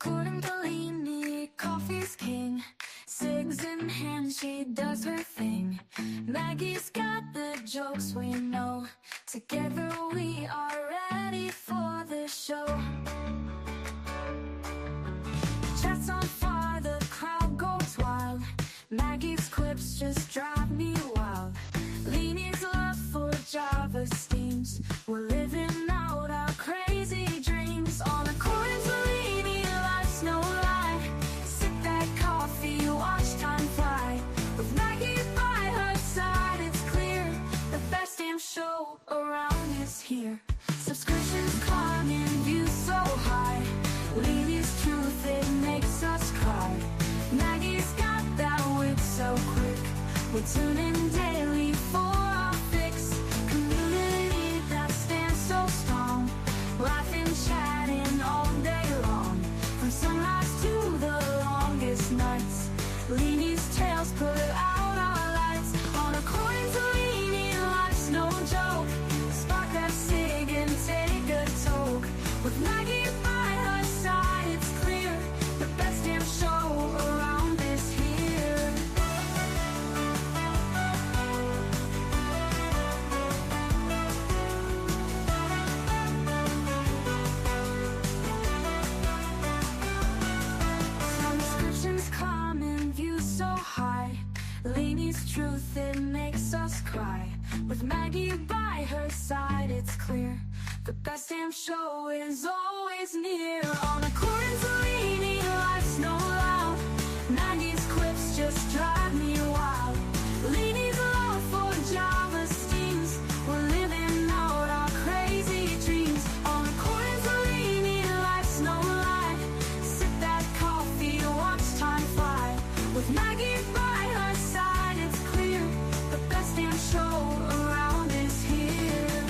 Couldn't believe me, coffee's king. Cigs in hand, she does her thing. Maggie's got the jokes we know. Together we are ready for the show. Chats on fire, the crowd goes wild. Maggie's quips just drive me wild. Leanie's love for Java steams. We're living out our crazy dreams on a Leanie, life's no lie. Sip that coffee, watch time fly. With Maggie by her side, it's clear the best damn show around is here. Subscriptions climbing, views so high. Leanie's truth, it makes us cry. Maggie's got that wit so quick. We're tuning daily for our fix. Community that stands so strong. Laughing, chatting all day long. From sunrise to the longest nights. Leanie's tales put out our lights. On a Leanie, life's no joke. Spark that cig and take a toke. With Maggie by her side, it's clear the best damn show around is here. Subscriptions climbing, views so high. Leanie's truth, it makes us cry. With Maggie by her side, it's clear the best damn show is always near. On a Leanie, life's no loud. Maggie's quips just drive me wild. Leanie's love for Java steams. We're living out our crazy dreams. On a Leanie, life's no lie. Sip that coffee, watch time fly. With Maggie by her side, it's clear the best damn show around is here.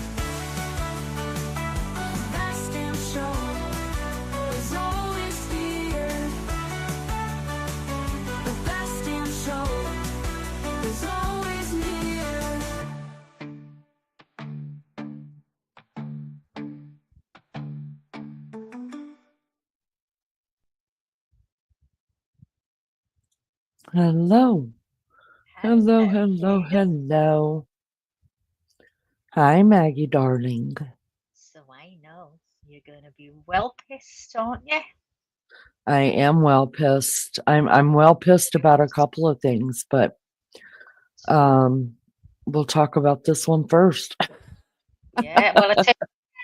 Best damn show is always here. The best damn show is always near. Hello. Hello, hello, hello. Hi, Maggie, darling. So I know you're going to be well pissed, aren't you? I am well pissed. I'm well pissed about a couple of things, but we'll talk about this one first. Yeah, well,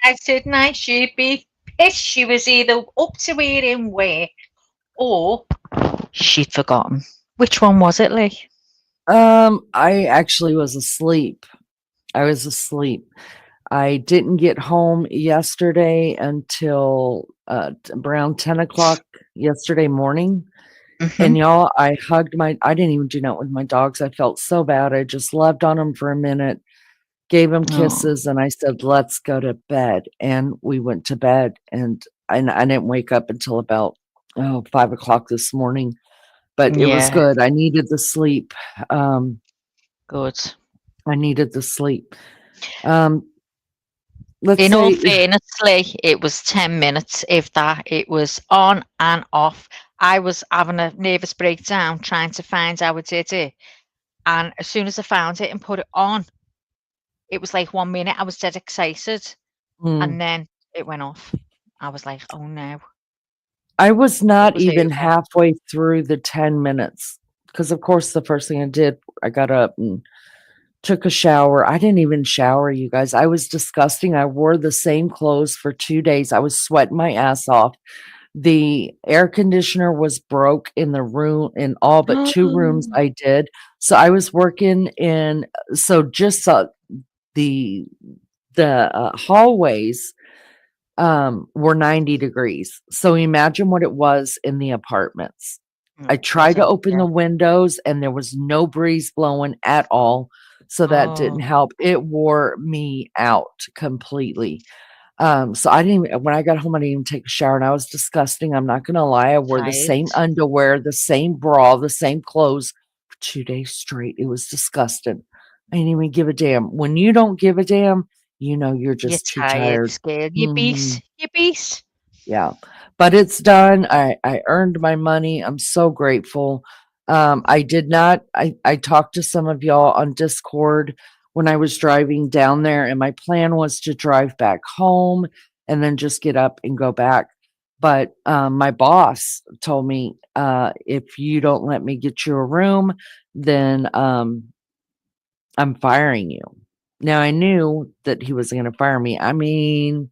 I didn't I? She'd be pissed. She was either up to it in work or she'd forgotten. Which one was it, Lee? I actually was asleep. I was asleep. I didn't get home yesterday until around 10 o'clock yesterday morning. And y'all, I didn't even do that with my dogs. I felt so bad. I just loved on them for a minute, gave them kisses, and I said, let's go to bed. And we went to bed, and I didn't wake up until about 5 o'clock this morning. But it was good. I needed the sleep. Good. I needed the sleep. In all fairness, Lee, it was 10 minutes, if that. It was on and off. I was having a nervous breakdown trying to find how I did it. And as soon as I found it and put it on, it was like 1 minute. I was dead excited. And then it went off. I was like, oh no. I was not even halfway through the 10 minutes. Because, of course, the first thing I did, I got up and took a shower. I didn't even shower, you guys. I was disgusting. I wore the same clothes for 2 days. I was sweating my ass off. The air conditioner was broke in the room, in all but 2 rooms I did. So I was working in, the hallways were 90 degrees. So imagine what it was in the apartments. I tried to open the windows and there was no breeze blowing at all. So that didn't help. It wore me out completely. So I didn't even, when I got home, I didn't even take a shower, and I was disgusting. I'm not going to lie. I wore the same underwear, the same bra, the same clothes for 2 days straight. It was disgusting. I didn't even give a damn. When you don't give a damn, you're just too tired. Scared. You beast. Yeah. but it's done. I earned my money. I'm so grateful. I did not, I talked to some of y'all on Discord when I was driving down there, and my plan was to drive back home and then just get up and go back. But my boss told me, if you don't let me get you a room, then I'm firing you. Now, I knew that he wasn't going to fire me. I mean,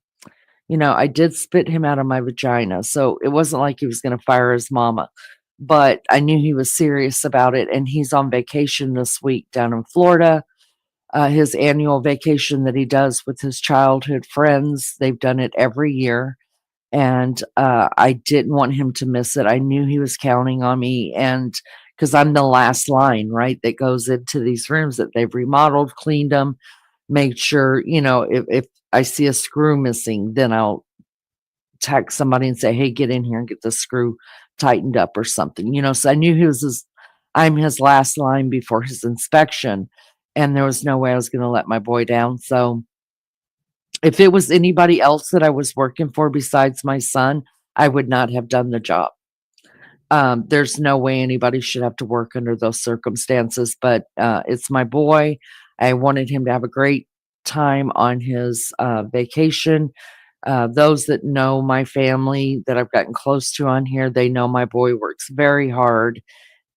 I did spit him out of my vagina, so it wasn't like he was gonna fire his mama, but I knew he was serious about it, and he's on vacation this week down in Florida, his annual vacation that he does with his childhood friends. They've done it every year, and, I didn't want him to miss it. I knew he was counting on me, and because 'cause I'm the last line, right, that goes into these rooms that they've remodeled, cleaned them, made sure, if I see a screw missing, then I'll text somebody and say, "Hey, get in here and get the screw tightened up," or something, so I knew I'm his last line before his inspection, and there was no way I was gonna let my boy down. So if it was anybody else that I was working for besides my son, I would not have done the job. There's no way anybody should have to work under those circumstances, but, it's my boy. I wanted him to have a great time on his, vacation. Those that know my family that I've gotten close to on here, they know my boy works very hard,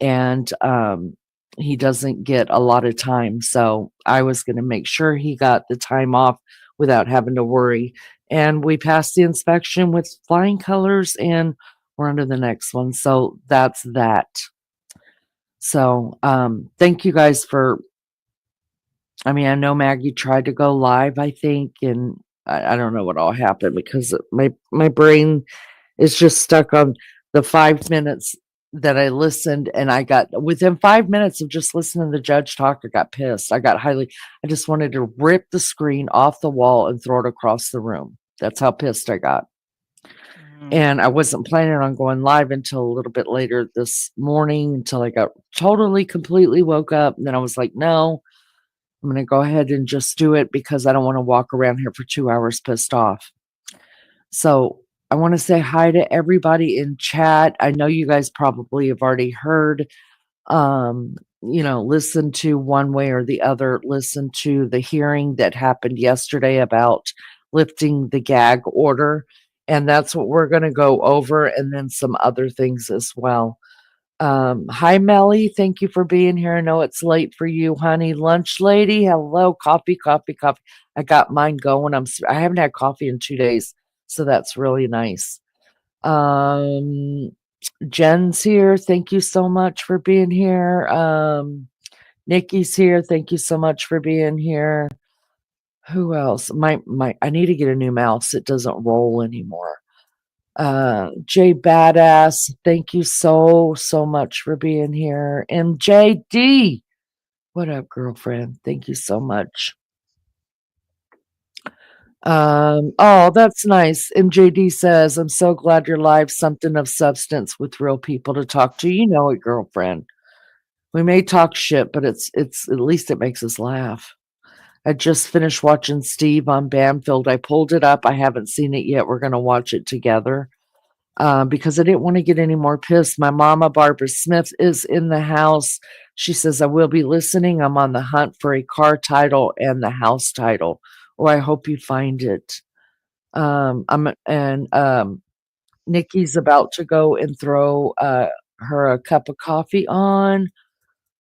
and he doesn't get a lot of time. So I was going to make sure he got the time off without having to worry. And we passed the inspection with flying colors, and we're on to the next one. So that's that. So thank you guys for. I mean, I know Maggie tried to go live, I think, and I don't know what all happened because my brain is just stuck on the 5 minutes that I listened, and I got within 5 minutes of just listening to the judge talk, I got pissed. I just wanted to rip the screen off the wall and throw it across the room. That's how pissed I got. And I wasn't planning on going live until a little bit later this morning until I got totally, completely woke up. And then I was like, no, I'm going to go ahead and just do it because I don't want to walk around here for 2 hours pissed off. So I want to say hi to everybody in chat. I know you guys probably have already heard, listen to one way or the other, listen to the hearing that happened yesterday about lifting the gag order. And that's what we're going to go over, and then some other things as well. Hi, Melly. Thank you for being here. I know it's late for you, honey. Lunch lady. Hello. Coffee, coffee, coffee. I got mine going. I haven't had coffee in 2 days, so that's really nice. Jen's here. Thank you so much for being here. Nikki's here. Thank you so much for being here. Who else? I need to get a new mouse. It doesn't roll anymore. Jay Badass, thank you so much for being here. MJD, what up, girlfriend? Thank you so much. Oh, that's nice. MJD says, I'm so glad you're live, something of substance with real people to talk to. You know it, girlfriend. We may talk shit, but it's at least it makes us laugh. I just finished watching Steve on Bamfield. I pulled it up. I haven't seen it yet. We're going to watch it together because I didn't want to get any more pissed. My mama, Barbara Smith, is in the house. She says, I will be listening. I'm on the hunt for a car title and the house title. Oh, I hope you find it. Nikki's about to go and throw her a cup of coffee on.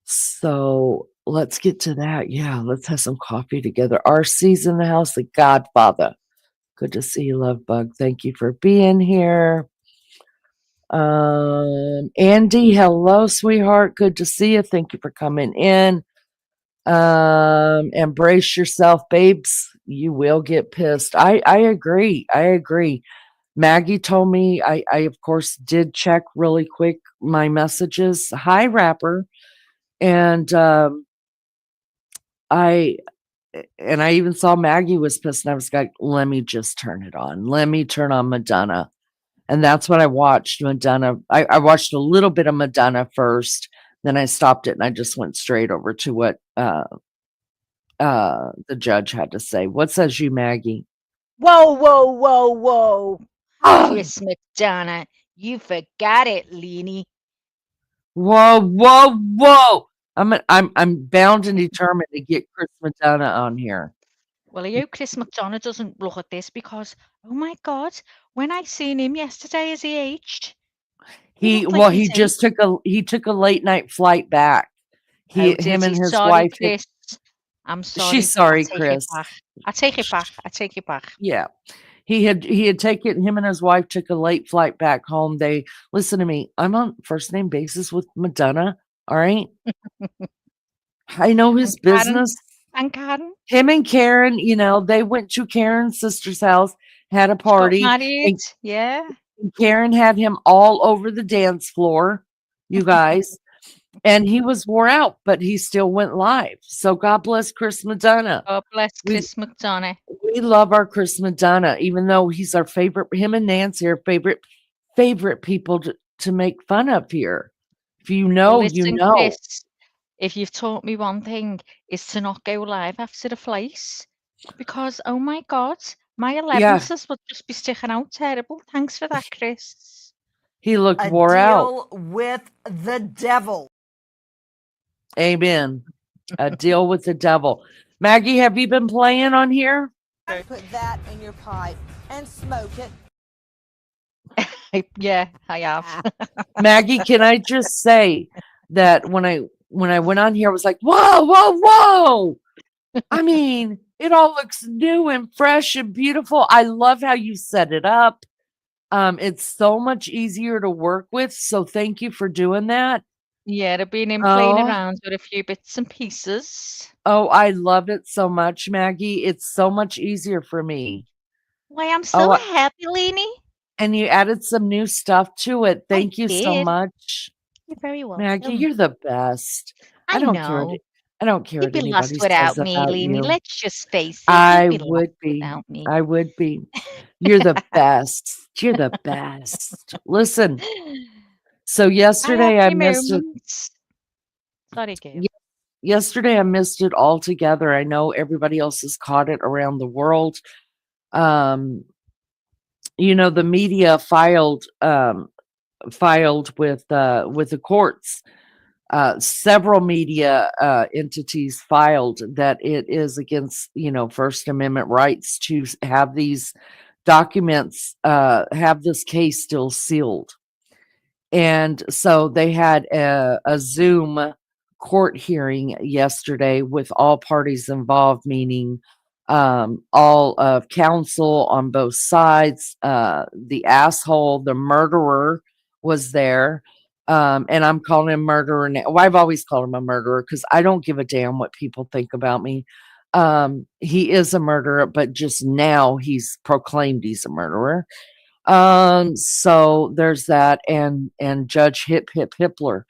So let's get to that. Yeah, let's have some coffee together. RC's in the house, the Godfather. Good to see you, Love Bug. Thank you for being here. Andy, hello, sweetheart. Good to see you. Thank you for coming in. Embrace yourself, babes. You will get pissed. I agree. I agree. Maggie told me I of course did check really quick my messages. Hi, rapper. And I even saw Maggie was pissed, and I was like, let me just turn it on. Let me turn on Madonna. And that's what I watched. Madonna. I watched a little bit of Madonna first, then I stopped it and I just went straight over to what the judge had to say. What says you, Maggie? Whoa, whoa, whoa, whoa. Chris McDonough. You forgot it, Leanie. Whoa, whoa, whoa! I'm bound and determined to get Chris Madonna on here. Well, I hope Chris McDonough doesn't look at this because, oh my God, when I seen him yesterday as he aged, he looked like He he's eight. just took a late night flight back. Oh, did Him he? and his Sorry, wife. Chris. I'm sorry. She's sorry, I take it Chris. back. I take it back. I take it back. Yeah. He had taken him and his wife took a late flight back home. They listen to me. I'm on first name basis with Madonna. All right. I know his And Karen. business. And Karen. Him and Karen, they went to Karen's sister's house, had a Got party, married. Yeah. and Karen had him all over the dance floor, you guys. And he was wore out, but he still went live. So God bless Chris Madonna. God bless We- Chris McDonough. We love our Chris Madonna, even though he's our favorite. Him and Nancy are favorite people to make fun of here. If you know, you Listen, know. Chris, if you've taught me one thing, is to not go live after the flight. Because, oh my God, my 11th would just be sticking out terrible. Thanks for that, Chris. He looked A wore deal out. with the devil. Amen. A deal with the devil. Maggie, have you been playing on here? Put that in your pipe and smoke it. Yeah, I have. Maggie, can I just say that when I went on here, I was like, whoa, whoa, whoa. I mean, it all looks new and fresh and beautiful. I love how you set it up. It's so much easier to work with. So thank you for doing that. Yeah, I've been in playing Oh. around with a few bits and pieces. Oh, I love it so much, Maggie. It's so much easier for me. Why, I'm so Oh, happy, Leanie. and you added some new stuff to it. Thank you so did. much. You're very welcome. Maggie, you're the best. I don't care. know. I don't care You'd what be lost anybody without says me, about Leanie. you. Let's just face it. I You'd be lost would be. without me. I would be. You're the best. You're the best. Listen. So yesterday I missed it. Sorry, Gail. Yesterday I missed it altogether. I know everybody else has caught it around the world. The media filed with the courts. Several media entities filed that it is against First Amendment rights to have these documents, have this case still sealed. And so they had a Zoom court hearing yesterday with all parties involved, meaning all of counsel on both sides. The asshole, the murderer, was there. And I'm calling him murderer now. Well, I've always called him a murderer because I don't give a damn what people think about me. He is a murderer, but just now he's proclaimed he's a murderer. So there's that, and Judge Hippler.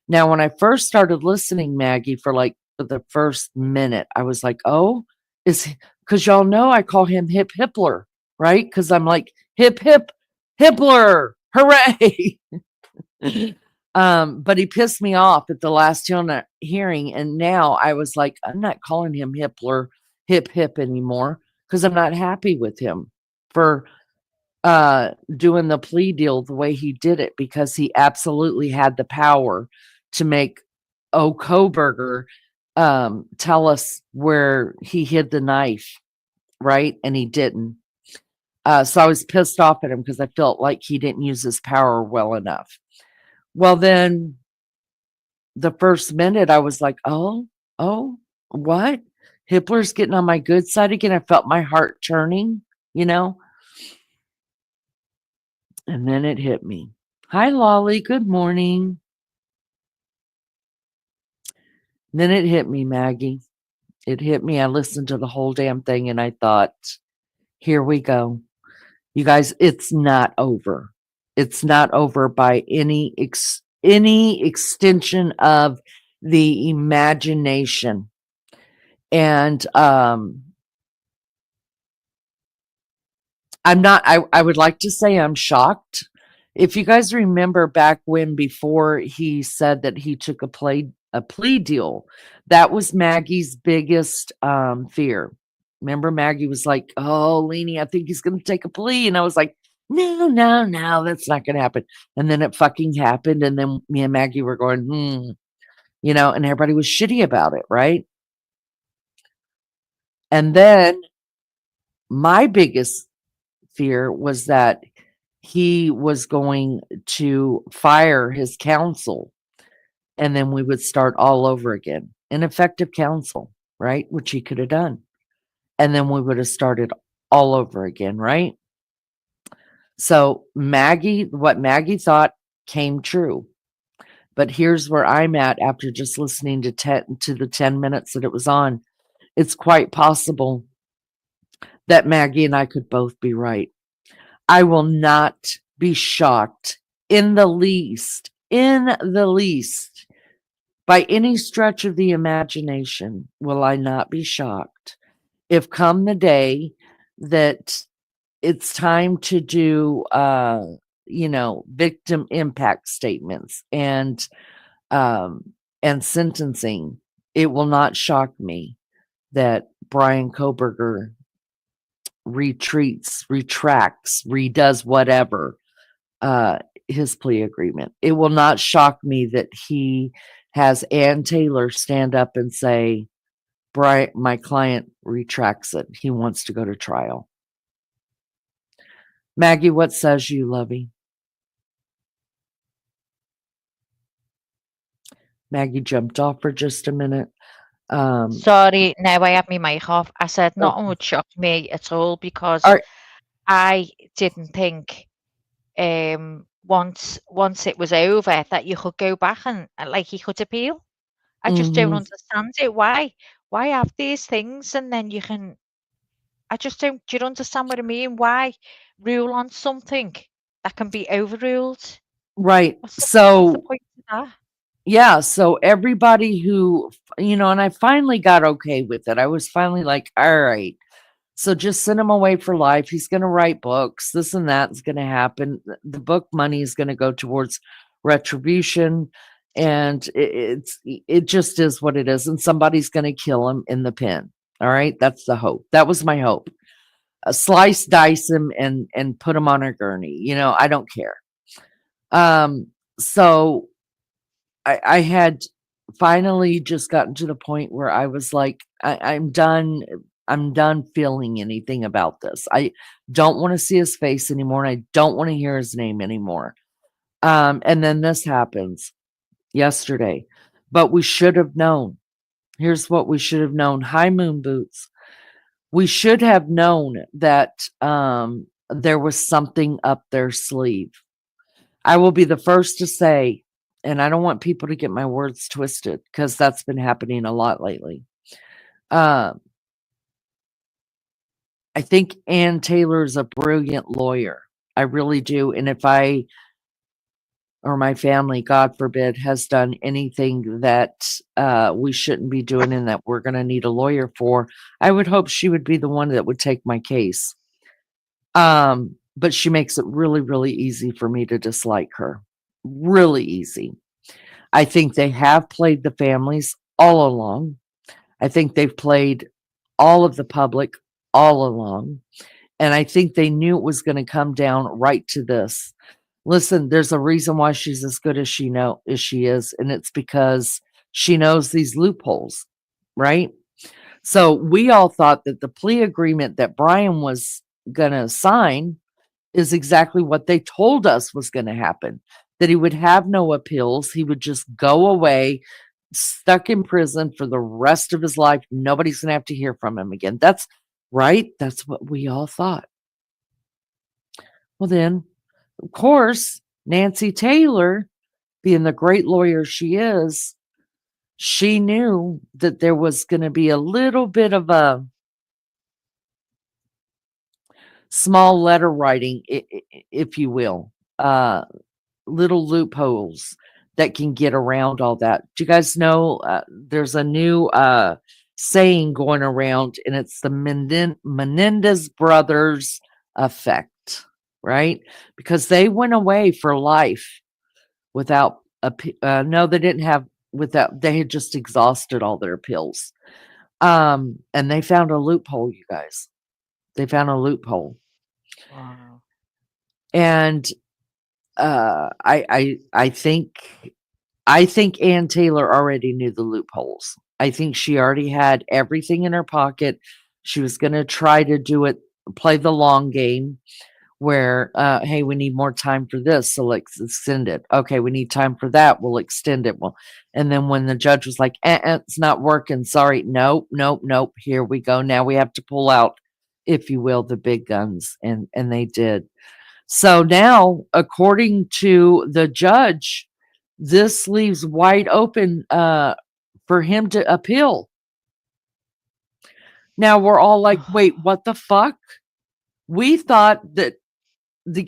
Now, when I first started listening, Maggie, for the first minute, I was like, "Oh, because y'all know I call him Hippler, right? Because I'm like hip Hippler, hooray!" But he pissed me off at the last hearing, and now I was like, I'm not calling him Hippler, hip anymore because I'm not happy with him for doing the plea deal the way he did it, because he absolutely had the power to make Kohberger tell us where he hid the knife, right? And he didn't. So I was pissed off at him because I felt like he didn't use his power well enough. Well, then the first minute I was like, oh, what? Hippler's getting on my good side again. I felt my heart turning, And then it hit me. Hi, Lolly. Good morning. Then it hit me, Maggie. It hit me. I listened to the whole damn thing and I thought, here we go. You guys, it's not over. It's not over by any extension of the imagination. And I would like to say I'm shocked. If you guys remember back before he said that he took a plea deal, that was Maggie's biggest fear. Remember, Maggie was like, "Oh, Leanie, I think he's going to take a plea," and I was like, no, that's not going to happen. And then it fucking happened. And then me and Maggie were going, and everybody was shitty about it, right? And then my biggest fear was that he was going to fire his counsel, and then we would start all over again. Ineffective counsel, right? Which he could have done. And then we would have started all over again, right? So what Maggie thought came true. But here's where I'm at after just listening to the 10 minutes that it was on. It's quite possible that Maggie and I could both be right. I will not be shocked in the least, by any stretch of the imagination, will I not be shocked if come the day that it's time to do, victim impact statements and sentencing. It will not shock me that Brian Kohberger retracts, redoes whatever his plea agreement. It will not shock me that he has Ann Taylor stand up and say, Brian, my client retracts it. He wants to go to trial. Maggie, what says you, lovey? Maggie jumped off for just a minute. Sorry, now I have my mic off. I said nothing would shock me at all because I didn't think once it was over that you could go back and like you could appeal. I just don't understand it. Why have these things and then you can? I just don't. Do you understand what I mean? Why rule on something that can be overruled? Right. What's the So point of that? yeah, so everybody who, and I finally got okay with it. I was finally like, all right, so just send him away for life. He's going to write books. This and that is going to happen. The book money is going to go towards retribution, and it just is what it is. And somebody's going to kill him in the pen. All right, that's the hope. That was my hope. Slice, dice him, and put him on a gurney. I don't care. So I had finally just gotten to the point where I was like, I'm done. I'm done feeling anything about this. I don't want to see his face anymore, and I don't want to hear his name anymore. And then this happens yesterday. But we should have known. Here's what we should have known. High moon boots. We should have known that there was something up their sleeve. I will be the first to say, and I don't want people to get my words twisted because that's been happening a lot lately. I think Ann Taylor is a brilliant lawyer. I really do. And if I or my family, God forbid, has done anything that we shouldn't be doing and that we're going to need a lawyer for, I would hope she would be the one that would take my case. But she makes it really, really easy for me to dislike her. Really easy. I think they have played the families all along. I think they've played all of the public all along. And I think they knew it was going to come down right to this. Listen, there's a reason why she's as good as she is, and it's because she knows these loopholes, right? So we all thought that the plea agreement that Brian was going to sign is exactly what they told us was going to happen, that he would have no appeals. He would just go away, stuck in prison for the rest of his life. Nobody's going to have to hear from him again. That's right. That's what we all thought. Well, then, of course, Nancy Taylor, being the great lawyer she is, she knew that there was going to be a little bit of a small letter writing, if you will, little loopholes that can get around all that. Do you guys know there's a new saying going around, and it's the Menendez brothers effect, right? Because they went away for life without no, they didn't have without. They had just exhausted all their appeals, and they found a loophole. You guys, they found a loophole. Wow. And I think Ann Taylor already knew the loopholes. I think she already had everything in her pocket. She was going to try to play the long game where, hey, we need more time for this, so let's extend it. Okay, we need time for that, we'll extend it. Well, and then when the judge was like, it's not working, sorry, nope, here we go. Now we have to pull out, if you will, the big guns, and they did. So now, according to the judge, this leaves wide open for him to appeal. Now we're all like, wait, what the fuck? We thought that the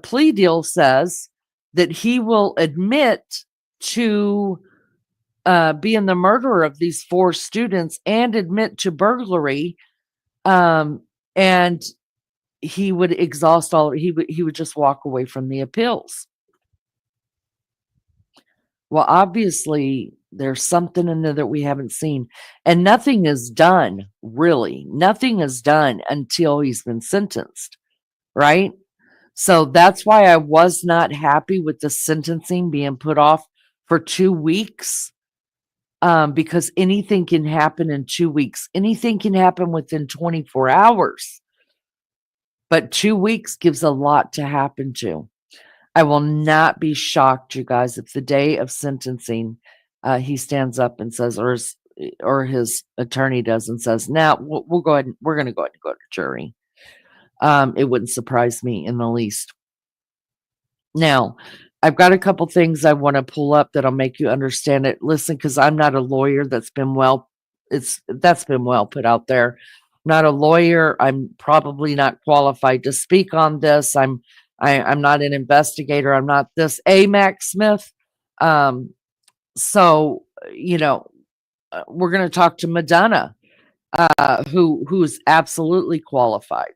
plea deal says that he will admit to being the murderer of these 4 students and admit to burglary, and he would exhaust all. He would just walk away from the appeals. Well, obviously, there's something in there that we haven't seen, and nothing is done, really. Nothing is done until he's been sentenced, right? So that's why I was not happy with the sentencing being put off for 2 weeks, because anything can happen in 2 weeks. Anything can happen within 24 hours. But 2 weeks gives a lot to happen to. I will not be shocked, you guys, if the day of sentencing, he stands up and says, or his attorney does and says, "Now we'll go ahead. We're going to go ahead and go to jury." It wouldn't surprise me in the least. Now, I've got a couple things I want to pull up that'll make you understand it. Listen, because I'm not a lawyer. That's been well put out there. I'm not a lawyer. I'm probably not qualified to speak on this. I'm not an investigator. I'm not this Max Smith. So, we're going to talk to Madonna, who's absolutely qualified.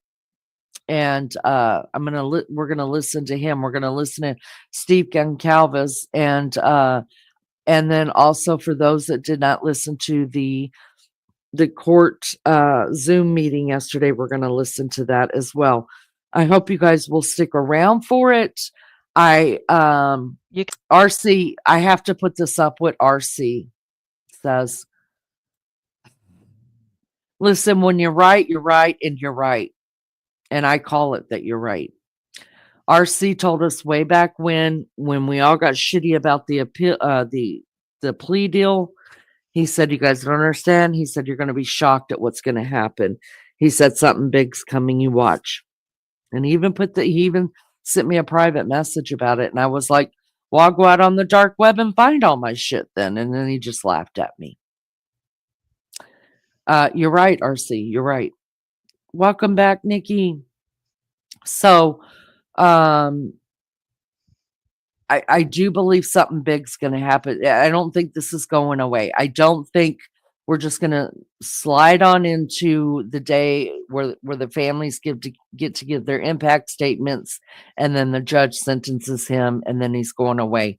And we're gonna listen to him. We're gonna listen to Steve Goncalves, and then also for those that did not listen to the court Zoom meeting yesterday, we're gonna listen to that as well. I hope you guys will stick around for it. RC, I have to put this up. What RC says. Listen, when you're right, and you're right. And I call it that you're right. RC told us way back when we all got shitty about the appeal, the plea deal. He said, "You guys don't understand." He said, "You're going to be shocked at what's going to happen." He said, "Something big's coming. You watch." And he even sent me a private message about it. And I was like, "Well, I'll go out on the dark web and find all my shit then." And then he just laughed at me. You're right, RC. You're right. Welcome back, Nikki. So, I do believe something big's going to happen. I don't think this is going away. I don't think we're just going to slide on into the day where the families get to give their impact statements, and then the judge sentences him, and then he's going away.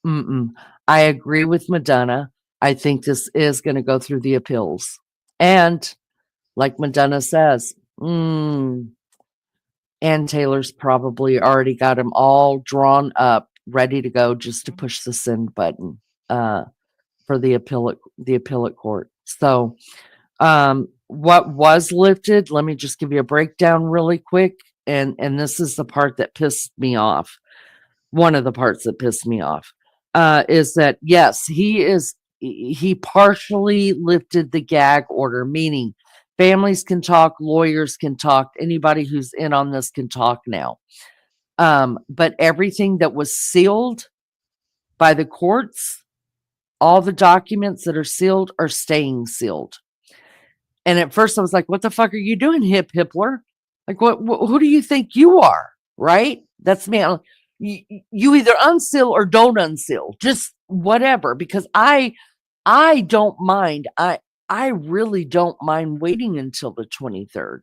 I agree with Madonna. I think this is going to go through the appeals. And like Madonna says, Ann Taylor's probably already got them all drawn up, ready to go, just to push the send button for the appellate court. So, what was lifted? Let me just give you a breakdown really quick, and this is the part that pissed me off. One of the parts that pissed me off is that yes, he partially lifted the gag order, meaning families can talk, lawyers can talk, anybody who's in on this can talk now. But everything that was sealed by the courts, all the documents that are sealed are staying sealed. And at first I was like, what the fuck are you doing, Hippler? Like, who do you think you are? Right? That's me. You either unseal or don't unseal. Just whatever. Because I don't mind. I really don't mind waiting until the 23rd,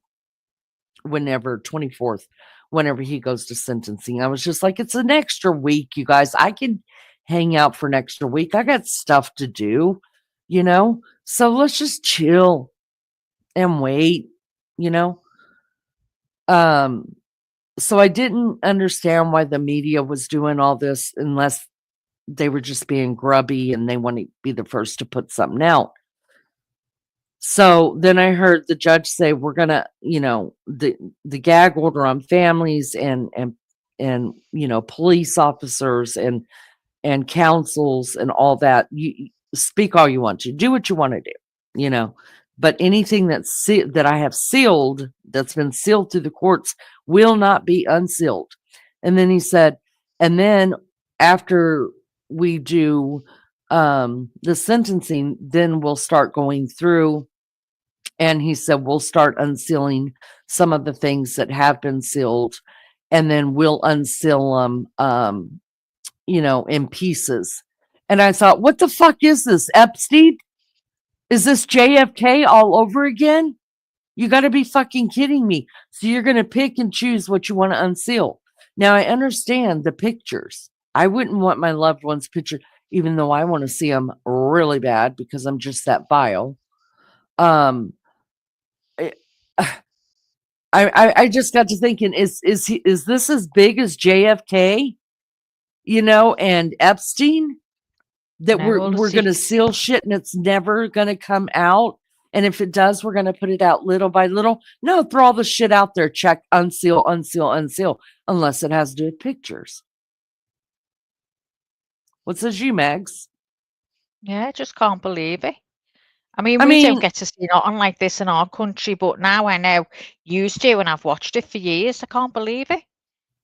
24th, whenever he goes to sentencing. I was just like, it's an extra week, you guys. I can hang out for an extra week. I got stuff to do, so let's just chill. and wait, you know? Um, so I didn't understand why the media was doing all this unless they were just being grubby and they want to be the first to put something out. So then I heard the judge say we're gonna, the gag order on families and police officers and councils and all that. You speak all you want to, do what you want to do, you know. But anything that I have sealed, that's been sealed through the courts, will not be unsealed. And then he said, and then after we do the sentencing, then we'll start going through. And he said, we'll start unsealing some of the things that have been sealed, and then we'll unseal them, in pieces. And I thought, what the fuck is this, Epstein? Is this JFK all over again? You got to be fucking kidding me. So you're going to pick and choose what you want to unseal. Now, I understand the pictures. I wouldn't want my loved one's picture, even though I want to see them really bad because I'm just that vile. I just got to thinking, is this as big as JFK, and Epstein? That Now all the we're gonna secrets. seal shit and it's never gonna come out. And if it does, we're gonna put it out little by little. No, throw all the shit out there, check, unseal, unseal, unseal, unless it has to do with pictures. What says you, Mags? Yeah, I just can't believe it. I mean, I we don't mean, get to see nothing like this in our country, but now I know used to, and I've watched it for years. I can't believe it.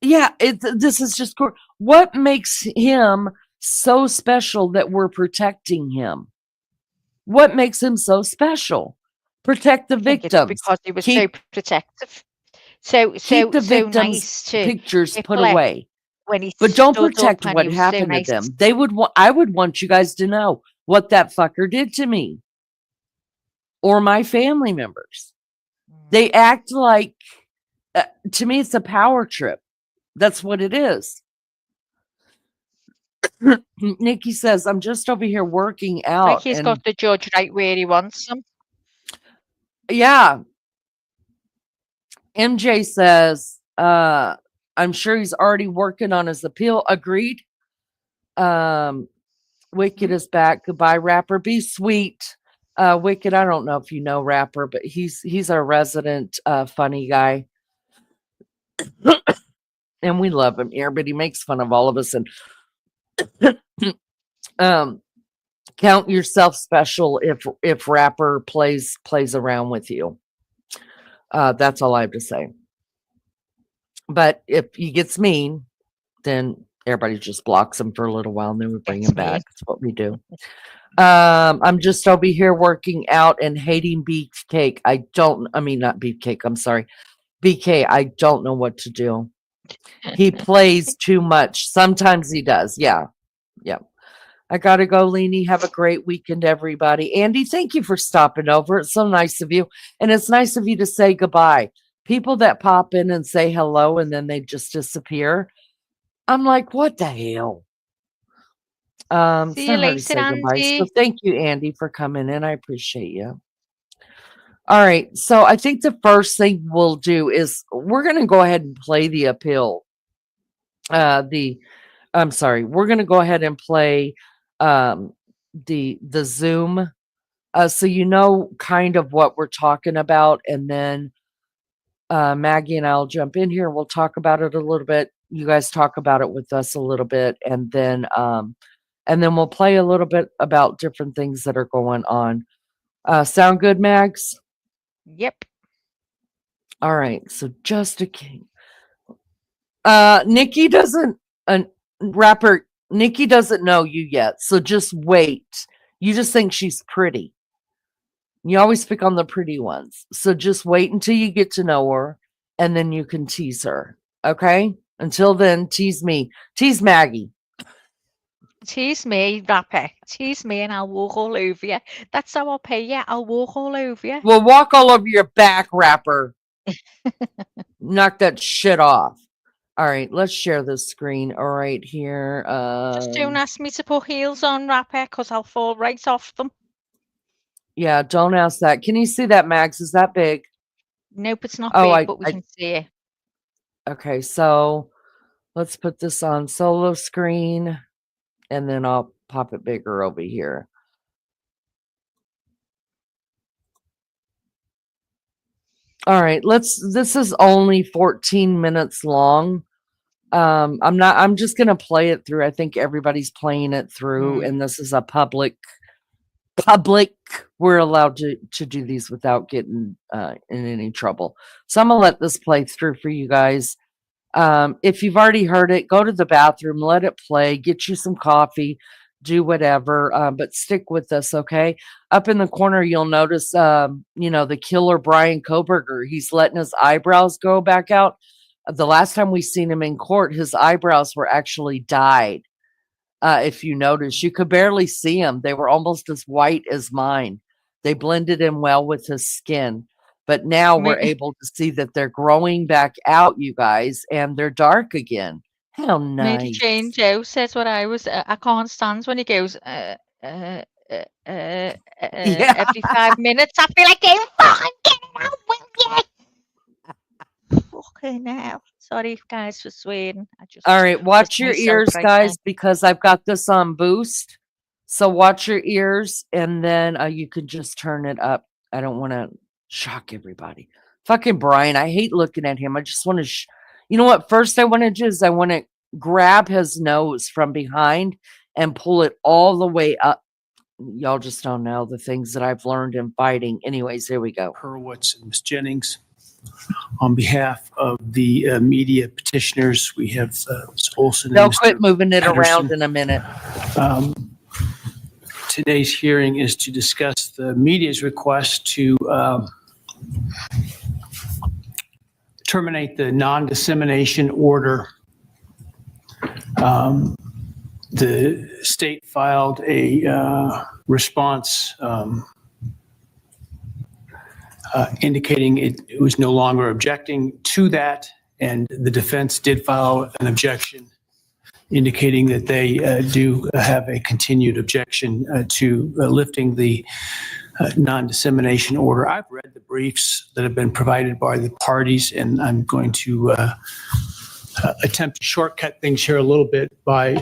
yeah, this is just what makes him so special that we're protecting him? What makes him so special? Protect the I think it's victims. because he was so Keep protective, so keep so the so victims' nice to pictures put Ripley away. when he But don't stood up protect and he what was so happened to nice. them. I would want you guys to know what that fucker did to me or my family members. They act like, to me, it's a power trip. That's what it is. Nikki says, I'm just over here working Like out. he's And got the judge right where he wants him. yeah, MJ says, I'm sure he's already working on his appeal. Agreed. Wicked is back. Goodbye, Rapper. Be sweet. Wicked, I don't know if you know Rapper, but he's our resident funny guy. And we love him here, but he makes fun of all of us. And count yourself special if Rapper plays around with you. That's all I have to say. But if he gets mean, then everybody just blocks him for a little while and then we bring him back. That's what we do. I'm just over here working out and hating beefcake. Not beefcake. I'm sorry. BK, I don't know what to do. He plays too much. Sometimes he does. Yeah. Yeah. I got to go, Leanie. Have a great weekend, everybody. Andy, thank you for stopping over. It's so nice of you. And it's nice of you to say goodbye. People that pop in and say hello and then they just disappear. I'm like, what the hell? See It's you not hard to later, say goodbye. So Andy. thank you, Andy, for coming in. I appreciate you. All right. So I think the first thing we'll do is we're going to go ahead and play the appeal. I'm sorry. We're going to go ahead and play the Zoom. So you know kind of what we're talking about, and then Maggie and I'll jump in here. We'll talk about it a little bit. You guys talk about it with us a little bit, and then we'll play a little bit about different things that are going on. Sound good, Mags? Yep. All right. So just a king. Nikki doesn't. Rapper Nikki doesn't know you yet, so just wait. You just think she's pretty. You always pick on the pretty ones. So just wait until you get to know her and then you can tease her. Okay? Until then, tease me. Tease Maggie. Tease me, Rapper. Tease me and I'll walk all over you. That's how I'll pay you. I'll walk all over you. We'll walk all over your back, Rapper. Knock that shit off. All right, let's share the screen. All right, here. Just don't ask me to put heels on, Rapper, because I'll fall right off them. Yeah, don't ask that. Can you see that, Max? Is that big? Nope, it's not Oh, big, but we can see it. okay, so let's put this on solo screen and then I'll pop it bigger over here. All right, this is only 14 minutes long. I'm just gonna play it through. I think everybody's playing it through, and this is a public, we're allowed to do these without getting in any trouble. So I'm gonna let this play through for you guys. If you've already heard it, go to the bathroom, let it play, get you some coffee, do whatever, but stick with us, okay? Up in the corner, you'll notice, the killer Brian Kohberger. He's letting his eyebrows go back out. The last time we seen him in court, his eyebrows were actually dyed. If you notice, you could barely see them. They were almost as white as mine. They blended in well with his skin. But now we're able to see that they're growing back out, you guys, and they're dark again. How Mary nice. Jane Joe says what I was. I can't stand when he goes Yeah. every 5 minutes. I feel like I'm fucking getting out with you. Fucking hell. Sorry, guys, for swearing. All right, watch your myself ears, right guys, now. because I've got this on boost. So watch your ears, and then you can just turn it up. I don't want to shock everybody. Fucking Brian, I hate looking at him. I just want to, you know what? First, I want to do is I want to grab his nose from behind and pull it all the way up. Y'all just don't know the things that I've learned in fighting. Anyways, here we go. Hurwitz and Ms. Jennings. On behalf of the media petitioners, we have Ms. Olson. They'll and Mr. quit moving it Patterson. around in a minute. Today's hearing is to discuss the media's request to terminate the non-dissemination order. The state filed a response indicating it was no longer objecting to that, and the defense did file an objection indicating that they do have a continued objection to lifting the non-dissemination order. I've read the briefs that have been provided by the parties, and I'm going to attempt to shortcut things here a little bit by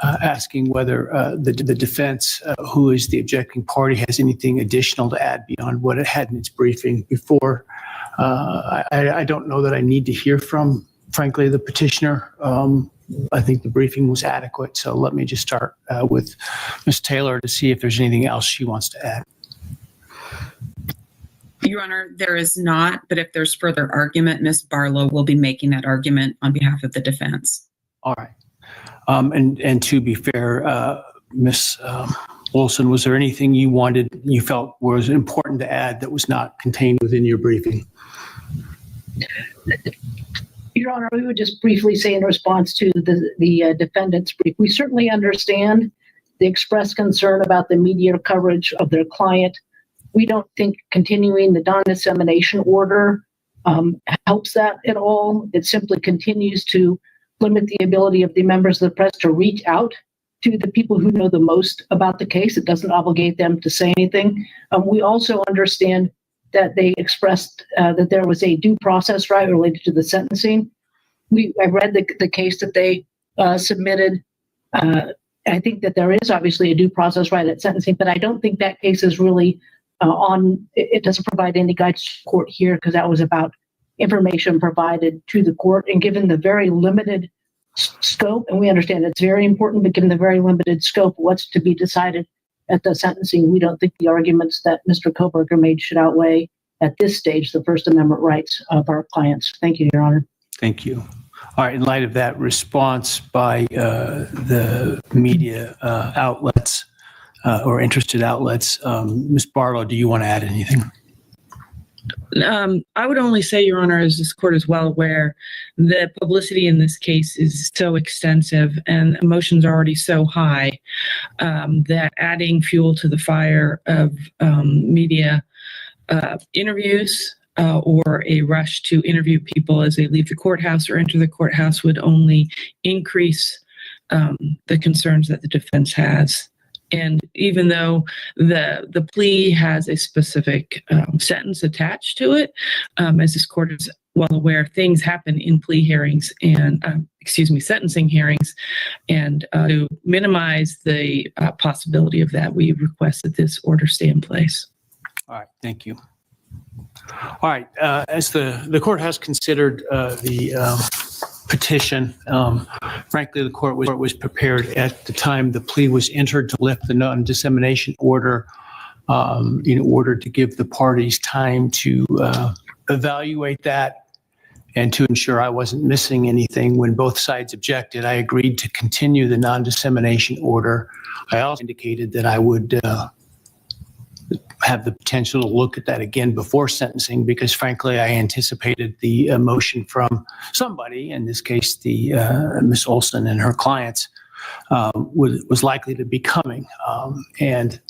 asking whether the defense, who is the objecting party, has anything additional to add beyond what it had in its briefing before. I don't know that I need to hear from, frankly, the petitioner. I think the briefing was adequate, so let me just start with Ms. Taylor to see if there's anything else she wants to add. Your Honor, there is not, but if there's further argument, Ms. Barlow will be making that argument on behalf of the defense. All right. And to be fair, Ms. Olson, was there anything you felt was important to add that was not contained within your briefing? Your Honor, we would just briefly say in response to the defendant's brief, we certainly understand the expressed concern about the media coverage of their client. We don't think continuing the non-dissemination order helps that at all. It simply continues to limit the ability of the members of the press to reach out to the people who know the most about the case. It doesn't obligate them to say anything. We also understand that they expressed that there was a due process right related to the sentencing. I read the case that they submitted. I think that there is obviously a due process right at sentencing, but I don't think that case is really it doesn't provide any guidance to the court here, because that was about information provided to the court, and given the very limited scope, and we understand it's very important, but given the very limited scope of what's to be decided at the sentencing, we don't think the arguments that Mr. Kohberger made should outweigh at this stage the First Amendment rights of our clients. Thank you, Your Honor. Thank you. All right. In light of that response by the media outlets or interested outlets, Ms. Barlow, do you want to add anything? I would only say, Your Honor, as this court is well aware, the publicity in this case is so extensive and emotions are already so high that adding fuel to the fire of media interviews or a rush to interview people as they leave the courthouse or enter the courthouse would only increase the concerns that the defense has. And even though the plea has a specific sentence attached to it, as this court is well aware, things happen in plea hearings and, sentencing hearings. And to minimize the possibility of that, we request that this order stay in place. All right, thank you. All right, as the court has considered the petition, frankly, the court was prepared at the time the plea was entered to lift the non-dissemination order in order to give the parties time to evaluate that and to ensure I wasn't missing anything. When both sides objected, I agreed to continue the non-dissemination order. I also indicated that I would have the potential to look at that again before sentencing, because frankly, I anticipated the motion from somebody, in this case, the Ms. Olson and her clients, was likely to be coming. And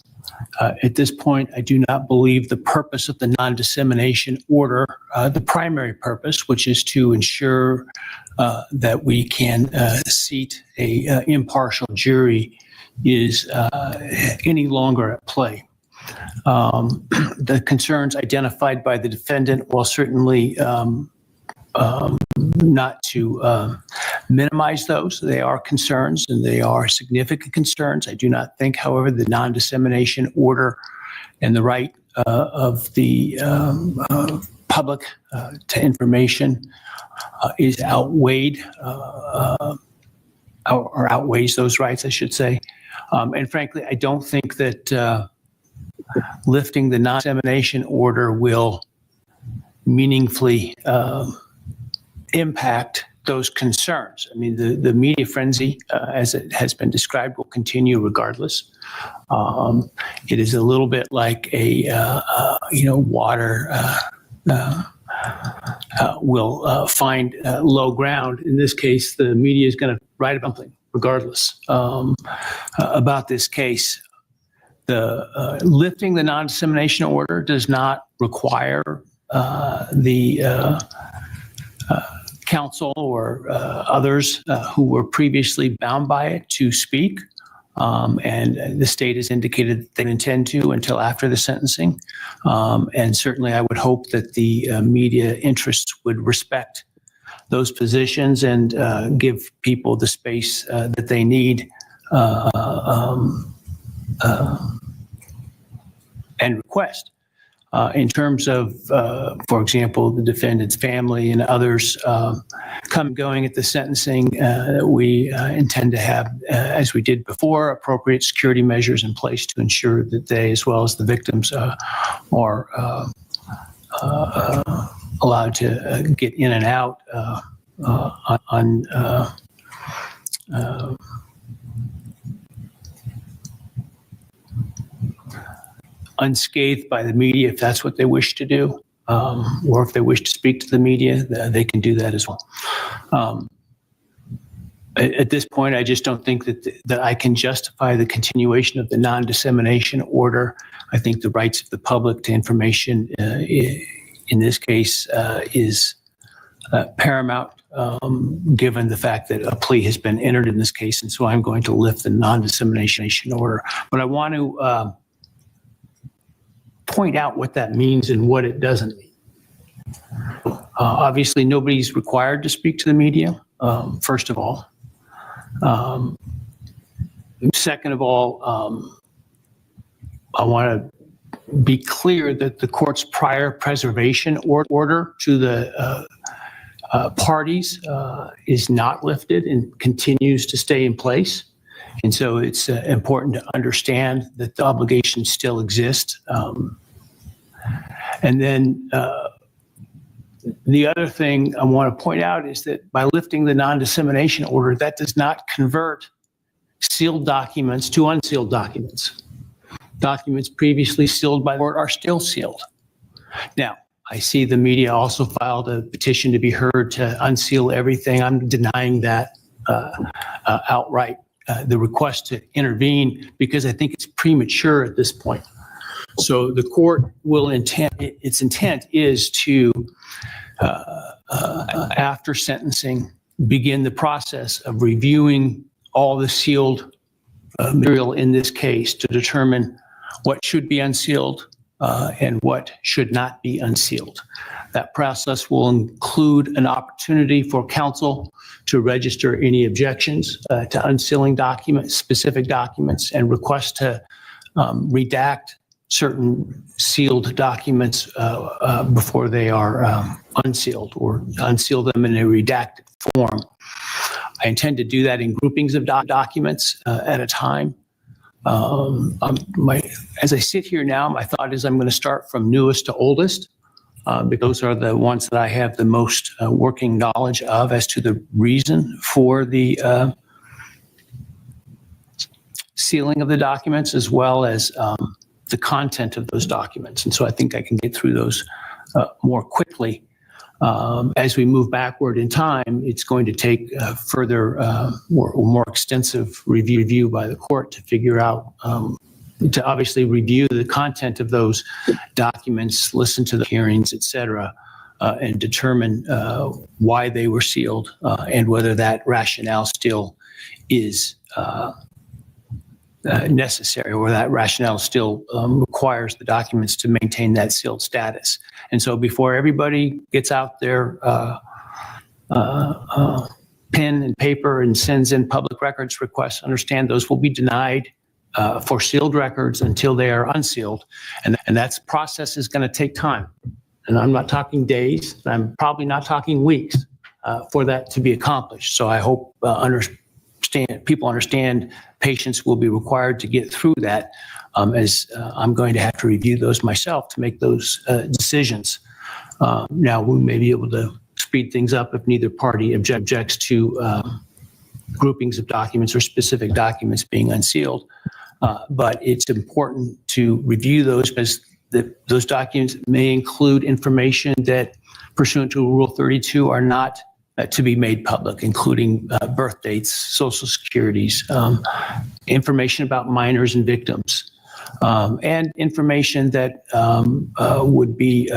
at this point, I do not believe the purpose of the non-dissemination order, the primary purpose, which is to ensure that we can seat a impartial jury, is any longer at play. The concerns identified by the defendant, while certainly not to minimize those, they are concerns and they are significant concerns. I do not think, however, the non-dissemination order and the right of the public to information is outweighed or outweighs those rights, I should say. And frankly, I don't think that lifting the non-dissemination order will meaningfully impact those concerns. I mean, the media frenzy, as it has been described, will continue regardless. It is a little bit like water will find low ground. In this case, the media is going to write something regardless about this case. The lifting the non-dissemination order does not require the counsel or others who were previously bound by it to speak. And the state has indicated that they intend to until after the sentencing. And certainly I would hope that the media interests would respect those positions and give people the space that they need and request. In terms of, for example, the defendant's family and others going at the sentencing, we intend to have, as we did before, appropriate security measures in place to ensure that they, as well as the victims, are allowed to get in and out unscathed by the media, if that's what they wish to do, or if they wish to speak to the media, they can do that as well. At this point, I just don't think that I can justify the continuation of the non-dissemination order. I think the rights of the public to information in this case is paramount, given the fact that a plea has been entered in this case, and so I'm going to lift the non-dissemination order. But I want to point out what that means and what it doesn't mean. Obviously, nobody's required to speak to the media, first of all. Second of all, I want to be clear that the court's prior preservation order to the parties is not lifted and continues to stay in place. And so it's important to understand that the obligation still exists. And then the other thing I want to point out is that by lifting the non-dissemination order, that does not convert sealed documents to unsealed documents. Documents previously sealed by the court are still sealed. Now, I see the media also filed a petition to be heard to unseal everything. I'm denying that outright. The request to intervene, because I think it's premature at this point. So the court will its intent is to, after sentencing, begin the process of reviewing all the sealed material in this case to determine what should be unsealed and what should not be unsealed. That process will include an opportunity for counsel to register any objections to unsealing documents, specific documents, and request to redact certain sealed documents before they are unsealed, or unseal them in a redacted form. I intend to do that in groupings of documents at a time. As I sit here now, my thought is I'm going to start from newest to oldest, because those are the ones that I have the most working knowledge of as to the reason for the sealing of the documents, as well as the content of those documents. And so I think I can get through those more quickly. As we move backward in time, it's going to take further, more extensive review by the court to figure out, to obviously review the content of those documents, listen to the hearings, et cetera, and determine why they were sealed and whether that rationale still is necessary, or that rationale still requires the documents to maintain that sealed status. And so before everybody gets out their pen and paper and sends in public records requests, understand those will be denied for sealed records until they are unsealed. And that process is going to take time. And I'm not talking days, I'm probably not talking weeks for that to be accomplished. So I hope people understand patience will be required to get through that, as I'm going to have to review those myself to make those decisions. Now, we may be able to speed things up if neither party objects to groupings of documents or specific documents being unsealed. But it's important to review those, because those documents may include information that, pursuant to Rule 32, are not to be made public, including birth dates, social securities, information about minors and victims, and information that would be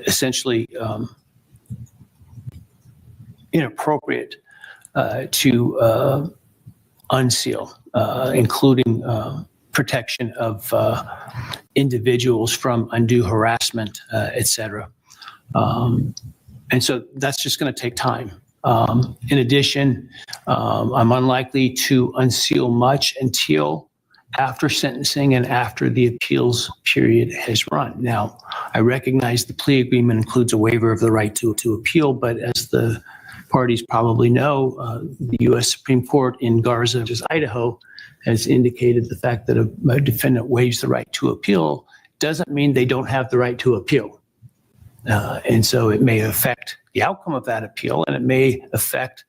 essentially inappropriate to unseal, including protection of individuals from undue harassment, et cetera. And so that's just going to take time. In addition, I'm unlikely to unseal much until after sentencing and after the appeals period has run. Now, I recognize the plea agreement includes a waiver of the right to appeal, but as the parties probably know, the U.S. Supreme Court in Garza versus Idaho has indicated the fact that a defendant waives the right to appeal doesn't mean they don't have the right to appeal. And so it may affect the outcome of that appeal, and it may affect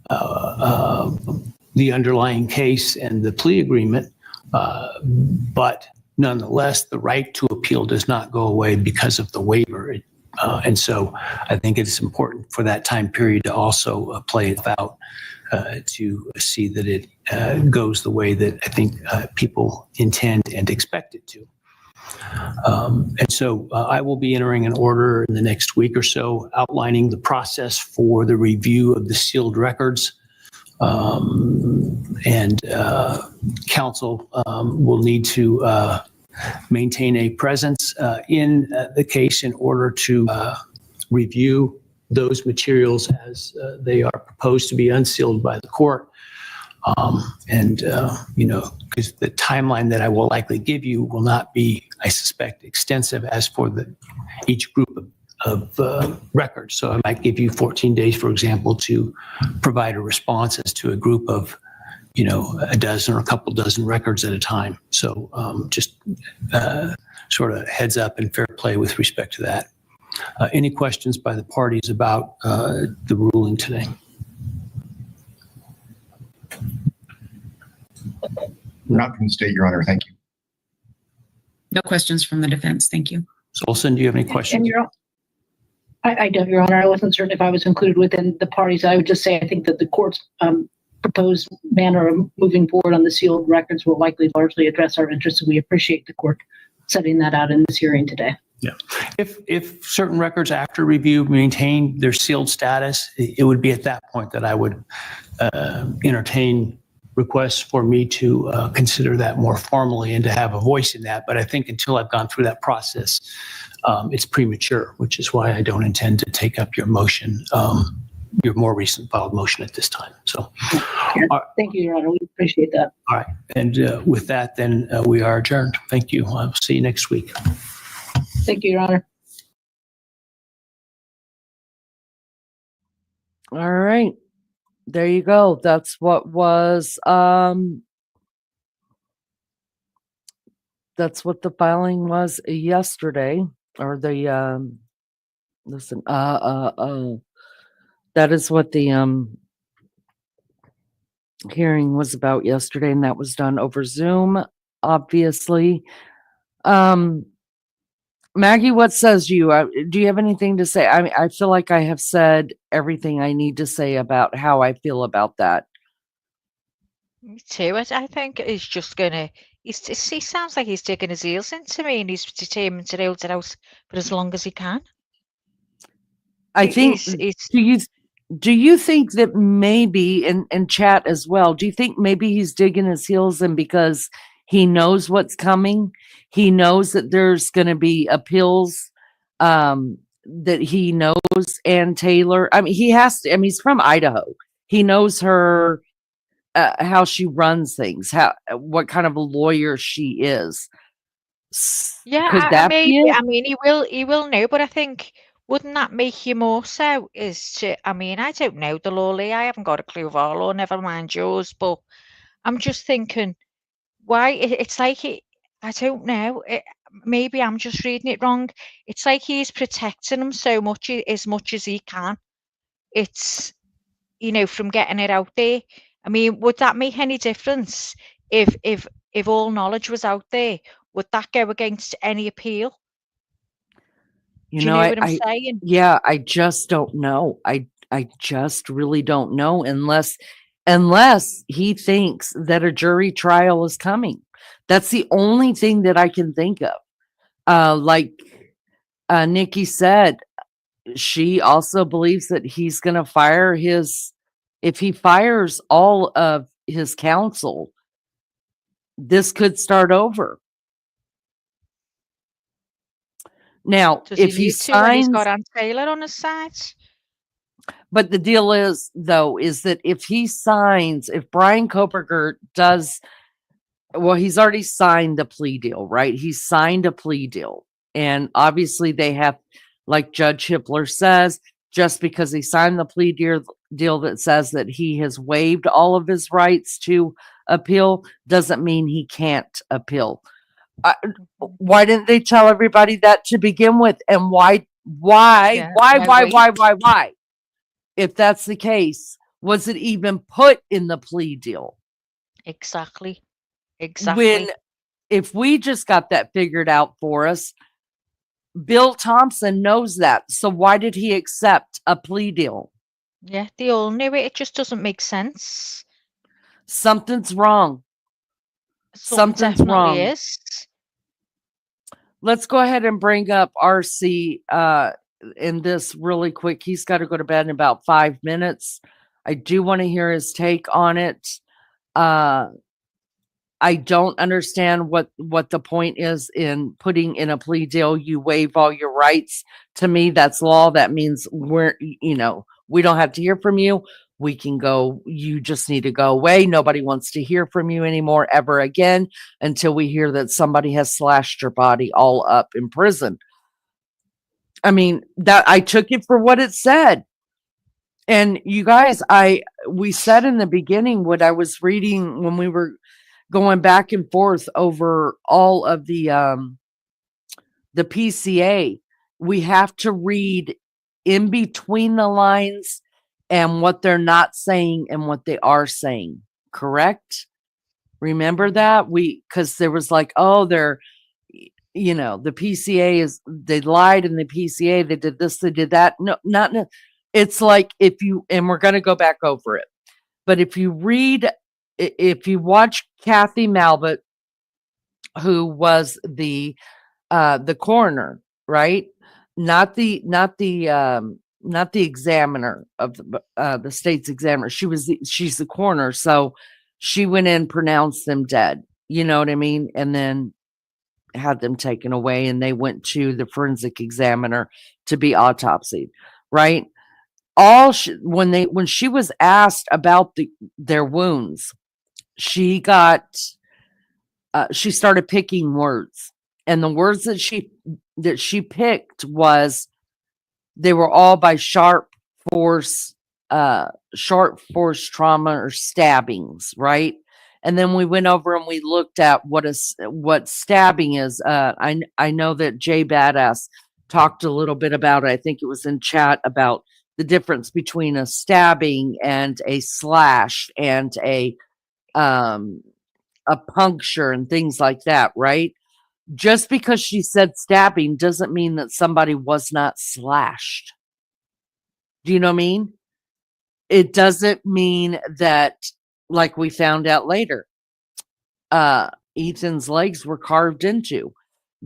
the underlying case and the plea agreement. But nonetheless, the right to appeal does not go away because of the waiver. And so I think it's important for that time period to also play it out to see that it goes the way that I think people intend and expect it to. And so I will be entering an order in the next week or so outlining the process for the review of the sealed records. And counsel will need to maintain a presence in the case in order to review those materials as they are proposed to be unsealed by the court. Because the timeline that I will likely give you will not be, I suspect, extensive as for each group of records. So I might give you 14 days, for example, to provide a response as to a group of, a dozen or a couple dozen records at a time. So just sort of heads up and fair play with respect to that. Any questions by the parties about the ruling today? Not from the state, Your Honor. Thank you. No questions from the defense. Thank you. Solson, do you have any questions? I don't, Your Honor. I wasn't certain if I was included within the parties. I would just say I think that the court's proposed manner of moving forward on the sealed records will likely largely address our interests, and we appreciate the court setting that out in this hearing today. Yeah. If certain records after review maintain their sealed status, it would be at that point that I would entertain requests for me to consider that more formally and to have a voice in that. But I think until I've gone through that process, it's premature, which is why I don't intend to take up your motion, your more recent filed motion at this time. So, Thank you, Your Honor. We appreciate that. all right. And with that, then we are adjourned. Thank you. I'll see you next week. Thank you, Your Honor. All right. There you go. That's what was that's what the filing was yesterday, or the listen, that is what the hearing was about yesterday, and that was done over Zoom, obviously. Maggie, what says you? Do you have anything to say? I mean, I feel like I have said everything I need to say about how I feel about that. Me too. I think he's just gonna. He sounds like he's digging his heels into me, and he's determined to hold it out for as long as he can. I think. Do you think that maybe, and chat as well? Do you think maybe he's digging his heels in because he knows what's coming? He knows that there's going to be appeals. That he knows Ann Taylor. I mean, he has to. I mean, he's from Idaho. He knows her. How she runs things, what kind of a lawyer she is. Yeah, Could that be it? I mean, he will know, but I think wouldn't that make you more so? I mean, I don't know the law, Lee. I haven't got a clue of our law, never mind yours. But I'm just thinking, why? It's like I don't know. Maybe I'm just reading it wrong. It's like he's protecting him so much, as much as he can. It's from getting it out there. I mean, would that make any difference if all knowledge was out there? Would that go against any appeal? Do you know what I'm saying? Yeah, I just don't know. I just really don't know unless he thinks that a jury trial is coming. That's the only thing that I can think of. Like Nikki said, she also believes that he's going to fire if he fires all of his counsel, this could start over. Now, if he signs, he's got Ann Taylor on his side. But the deal is, though, is that if he signs, if Brian Kohberger does, well, he's already signed the plea deal, right? He's signed a plea deal. And obviously they have, like Judge Hippler says, just because he signed the plea deal that says that he has waived all of his rights to appeal doesn't mean he can't appeal. Why didn't they tell everybody that to begin with? And why? If that's the case, was it even put in the plea deal? Exactly. If we just got that figured out for us, Bill Thompson knows that. So why did he accept a plea deal? Yeah, they all knew it. It just doesn't make sense. Something's wrong. Something's wrong. Is. Let's go ahead and bring up RC in this really quick. He's got to go to bed in about 5 minutes. I do want to hear his take on it. I don't understand what the point is in putting in a plea deal. You waive all your rights. To me, that's law. That means we don't have to hear from you. We can go. You just need to go away. Nobody wants to hear from you anymore ever again until we hear that somebody has slashed your body all up in prison. I mean, that I took it for what it said. And you guys, we said in the beginning what I was reading when we were going back and forth over all of the PCA. We have to read in between the lines and what they're not saying and what they are saying. Correct? Remember that? Because there was like, the PCA they lied in the PCA. They did this, they did that. No, not. It's like and we're going to go back over it. But if you watch Kathy Malbert, who was the coroner right? Not the examiner of the state's examiner. She's the coroner, so she went in, pronounced them dead. You know what I mean? And then had them taken away, and they went to the forensic examiner to be autopsied, right? When she was asked about their wounds, she started picking words, and the words that she picked was they were all by sharp force trauma or stabbings, right? And then we went over and we looked at what stabbing is. I know that Jay Badass talked a little bit about it. I think it was in chat about the difference between a stabbing and a slash and a puncture and things like that, right? Just because she said stabbing doesn't mean that somebody was not slashed. Do you know what I mean? It doesn't mean that, like we found out later, Ethan's legs were carved into.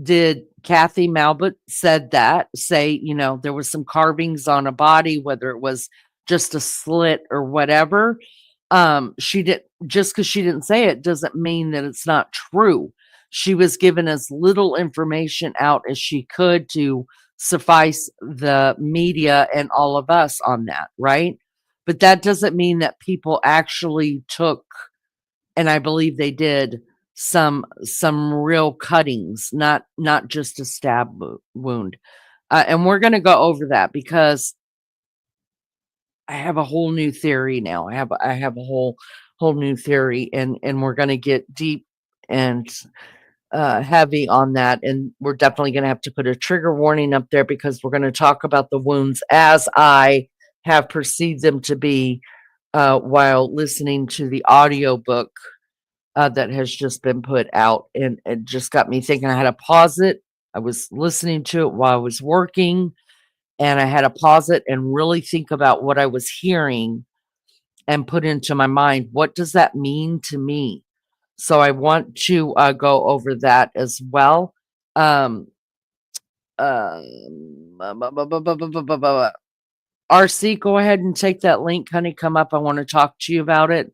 Did Kathy Malbut say, there was some carvings on a body, whether it was just a slit or whatever? She did, just because she didn't say it doesn't mean that it's not true. She was given as little information out as she could to suffice the media and all of us on that, right? But that doesn't mean that people actually took, and I believe they did, some real cuttings, not just a stab wound. And we're going to go over that because I have a whole new theory now. I have a whole new theory, and we're going to get deep and heavy on that, and we're definitely going to have to put a trigger warning up there because we're going to talk about the wounds as I have perceived them to be while listening to the audio book that has just been put out, and it just got me thinking. I had to pause it. I was listening to it while I was working, and I had to pause it and really think about what I was hearing and put into my mind, what does that mean to me? So I want to go over that as well. RC, go ahead and take that link, honey. Come up. I want to talk to you about it.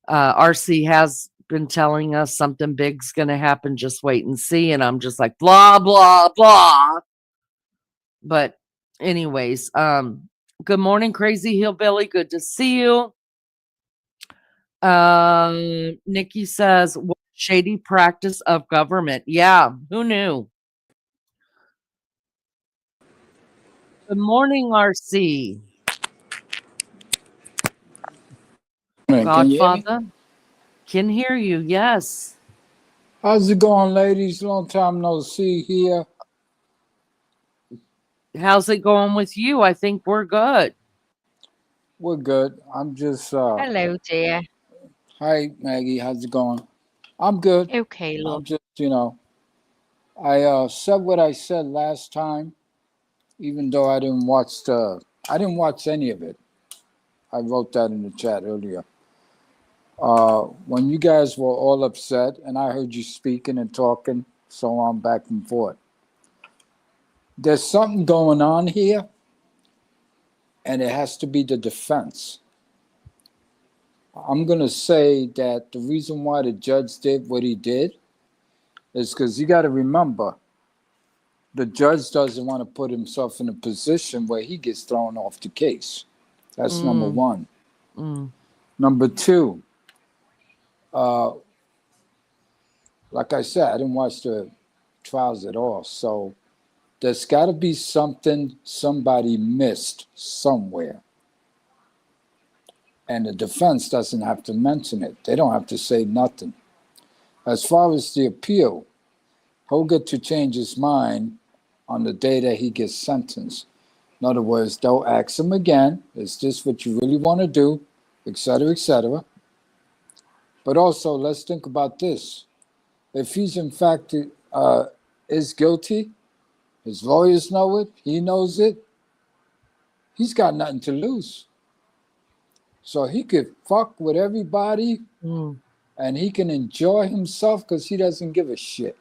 RC has been telling us something big's going to happen. Just wait and see. And I'm just like, blah, blah, blah. But anyways, good morning, Crazy Hillbilly. Good to see you. Nikki says, what shady practice of government? Yeah, who knew? Good morning, RC. Godfather. Can hear you, yes. How's it going, ladies? Long time no see here. How's it going with you? I think we're good. We're good. I'm just Hello, dear. Hi, Maggie. How's it going? I'm good. Okay, love. I'm just, I said what I said last time, even though I didn't watch any of it. I wrote that in the chat earlier. When you guys were all upset, and I heard you speaking and talking, so on back and forth. There's something going on here, and it has to be the defense. I'm going to say that the reason why the judge did what he did is because you got to remember, the judge doesn't want to put himself in a position where he gets thrown off the case. That's number one. Number two, like I said, I didn't watch the trials at all. So there's got to be something somebody missed somewhere. And the defense doesn't have to mention it. They don't have to say nothing. As far as the appeal, he'll get to change his mind on the day that he gets sentenced. In other words, they'll ask him again, is this what you really want to do, et cetera, et cetera. But also, let's think about this. If he's in fact is guilty, his lawyers know it, he knows it, he's got nothing to lose. So he could fuck with everybody and he can enjoy himself because he doesn't give a shit.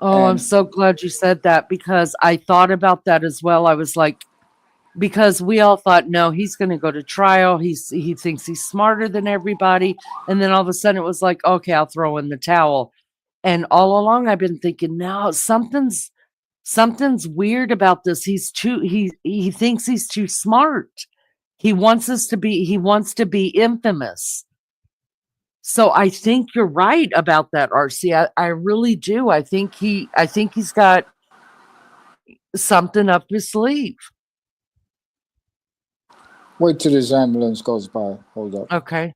Oh, I'm And so glad you said that because I thought about that as well. I was like, because we all thought, no, he's going to go to trial. He thinks he's smarter than everybody. And then all of a sudden it was like, okay, I'll throw in the towel. And all along I've been thinking, no, something's weird about this. He thinks he's too smart. He wants to be infamous. So I think you're right about that, RC. I really do. I think he's got something up his sleeve. wait till this ambulance goes by. Hold up. Okay.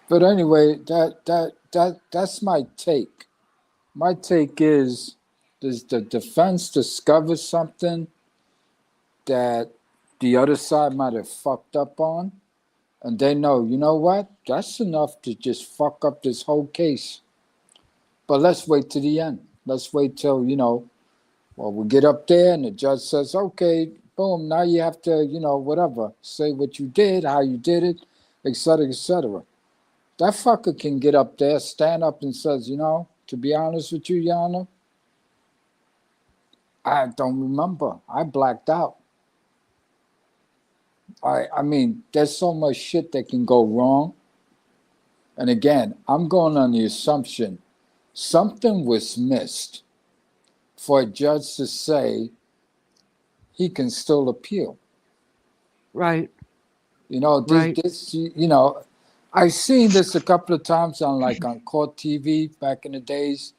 But anyway, that's my take. My take is, does the defense discover something that the other side might have fucked up on? And they know, you know what? That's enough to just fuck up this whole case. But let's wait to the end. Let's wait till, well, we get up there and the judge says, okay, boom, now you have to, whatever, say what you did, how you did it, et cetera, et cetera. That fucker can get up there, stand up and says, to be honest with you, Your Honor, I don't remember. I blacked out. I mean, there's so much shit that can go wrong. And again, I'm going on the assumption something was missed for a judge to say he can still appeal. Right. I've seen this a couple of times on court TV back in the days.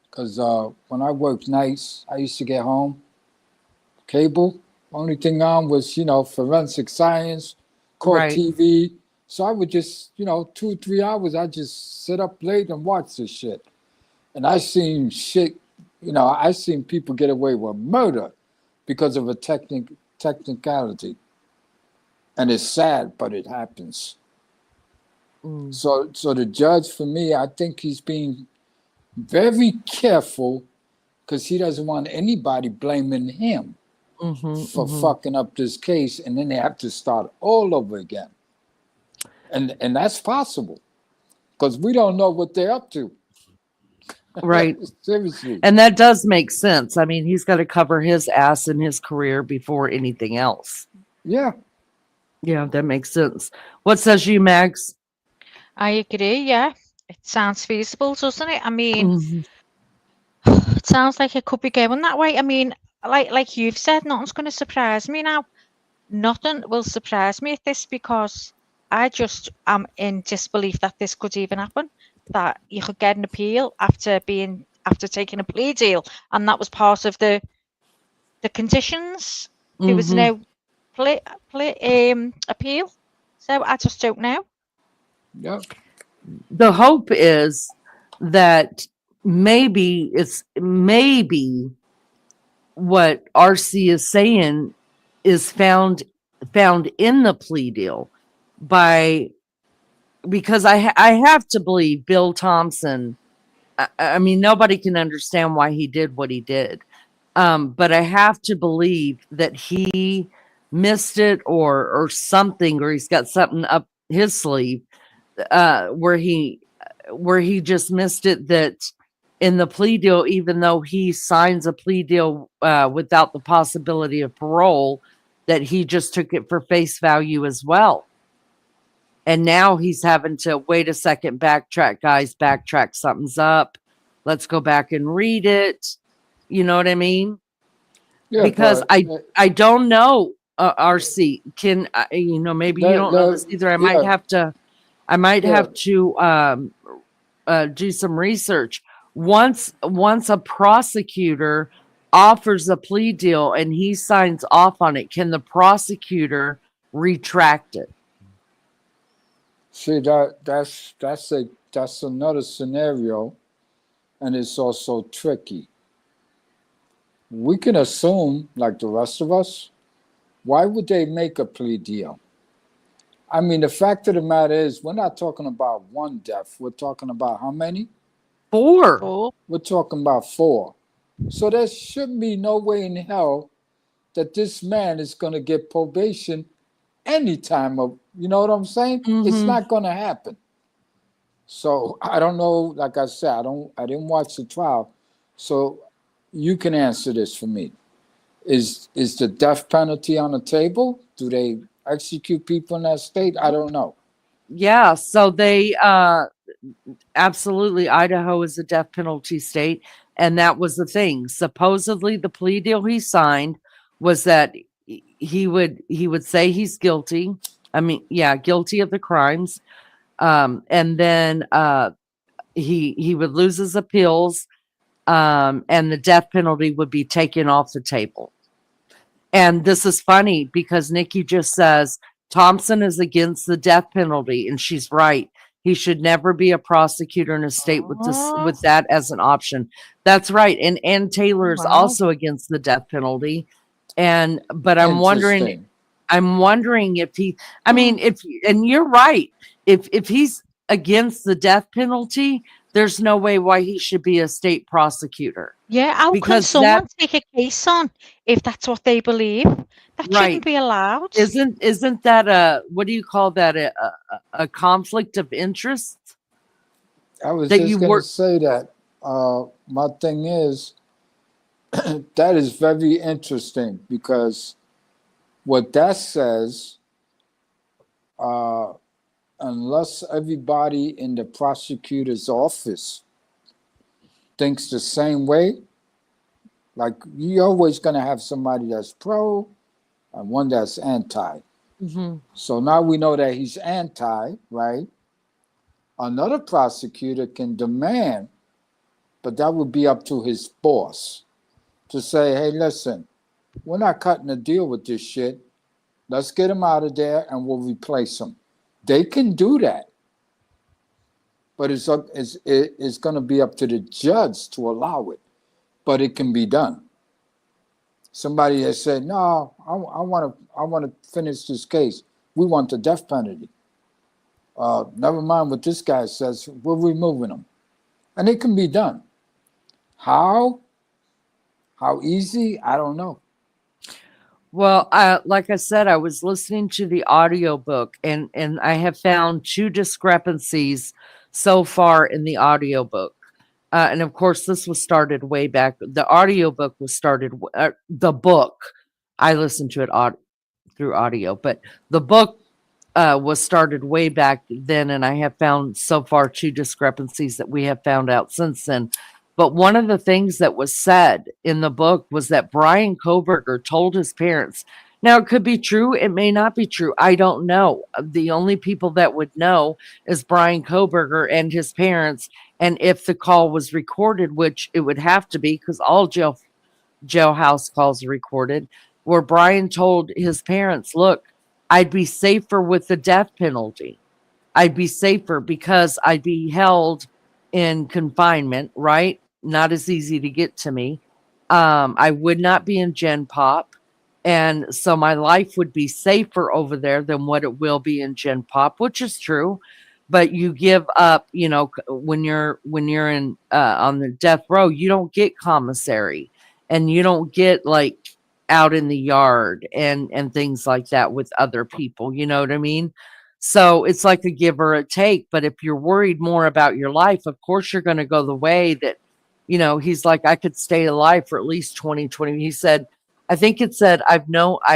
Because when I worked nights, I used to get home, cable. Only thing on was, forensic science, court Right. TV. So I would just, 2 3 hours, I just sit up late and watch this shit. And I seen shit, I seen people get away with murder because of a technicality. And it's sad, but it happens. Mm. So the judge, for me, I think he's being very careful because he doesn't want anybody blaming him for fucking up this case, and then they have to start all over again. And that's possible because we don't know what they're up to. Right. Seriously. And that does make sense. I mean, he's got to cover his ass in his career before anything else. Yeah. Yeah, that makes sense. What says you, Mags? I agree. Yeah, it sounds feasible, doesn't it? I mean, Mhm. it sounds like it could be going that way. I mean, like you've said, nothing's going to surprise me now. Nothing will surprise me at this because I just am in disbelief that this could even happen. That you could get an appeal after taking a plea deal, and that was part of the conditions. There was no appeal, so I just don't know. Yeah. The hope is that maybe what RC is saying is found in the plea deal because I have to believe Bill Thompson. I mean, nobody can understand why he did what he did. But I have to believe that he missed it or something, or he's got something up his sleeve where he just missed it, that in the plea deal, even though he signs a plea deal without the possibility of parole, that he just took it for face value as well. And now he's having to wait a second, backtrack, something's up. Let's go back and read it. You know what I mean? Yeah, because but, I don't know, RC. Maybe you don't know this either. I might have to do some research. Once a prosecutor offers a plea deal and he signs off on it, can the prosecutor retract it? See, that's another scenario, and it's also tricky. We can assume, like the rest of us, why would they make a plea deal? I mean, the fact of the matter is, we're not talking about one death. We're talking about how many? 4. We're talking about 4. So there should be no way in hell that this man is going to get probation any time of, you know what I'm saying? It's not going to happen. So I don't know. Like I said, I didn't watch the trial, so you can answer this for me. Is the death penalty on the table? Do they execute people in that state? I don't know. Yeah, so they absolutely, Idaho is a death penalty state, and that was the thing. Supposedly the plea deal he signed was that he would say he's guilty. I mean, yeah, guilty of the crimes. And then he would lose his appeals, and the death penalty would be taken off the table. And this is funny because Nikki just says Thompson is against the death penalty, and she's right. He should never be a prosecutor in a state with this with that as an option. That's right. And Ann Taylor is Wow. also against the death penalty. But I'm wondering if he, I mean, and you're right. If he's against the death penalty, there's no way why he should be a state prosecutor. Yeah, how can Because someone take a case on if that's what they believe? That Right. shouldn't be allowed. Isn't that a, what do you call that, a conflict of interest? I was That just you going work- to say that. My thing is, that is very interesting because what that says, unless everybody in the prosecutor's office thinks the same way, like you're always going to have somebody that's pro and one that's anti. Mhm. So now we know that he's anti, right? Another prosecutor can demand, but that would be up to his boss to say, hey, listen, we're not cutting a deal with this shit. Let's get him out of there and we'll replace him. They can do that. But it's going to be up to the judge to allow it. But it can be done. Somebody has said, no, I want to finish this case. We want the death penalty. Never mind what this guy says, we're removing him. And it can be done. How easy? I don't know. Well, like I said, I was listening to the audiobook and I have found two discrepancies so far in the audiobook. And of course, this was started way back. The audiobook was started, the book, I listened to it through audio, but the book was started way back then. And I have found so far two discrepancies that we have found out since then. But one of the things that was said in the book was that Brian Kohberger told his parents. Now, it could be true. It may not be true. I don't know. The only people that would know is Brian Kohberger and his parents. And if the call was recorded, which it would have to be because all jailhouse calls are recorded, where Brian told his parents, look, I'd be safer with the death penalty. I'd be safer because I'd be held in confinement, right? Not as easy to get to me. I would not be in Gen Pop. And so my life would be safer over there than what it will be in Gen Pop, which is true. But you give up, when you're in on the death row, you don't get commissary and you don't get like out in the yard and things like that with other people. You know what I mean? So it's like a give or a take. But if you're worried more about your life, of course you're going to go the way that, he's like, I could stay alive for at least 2020. He said, I think it said, I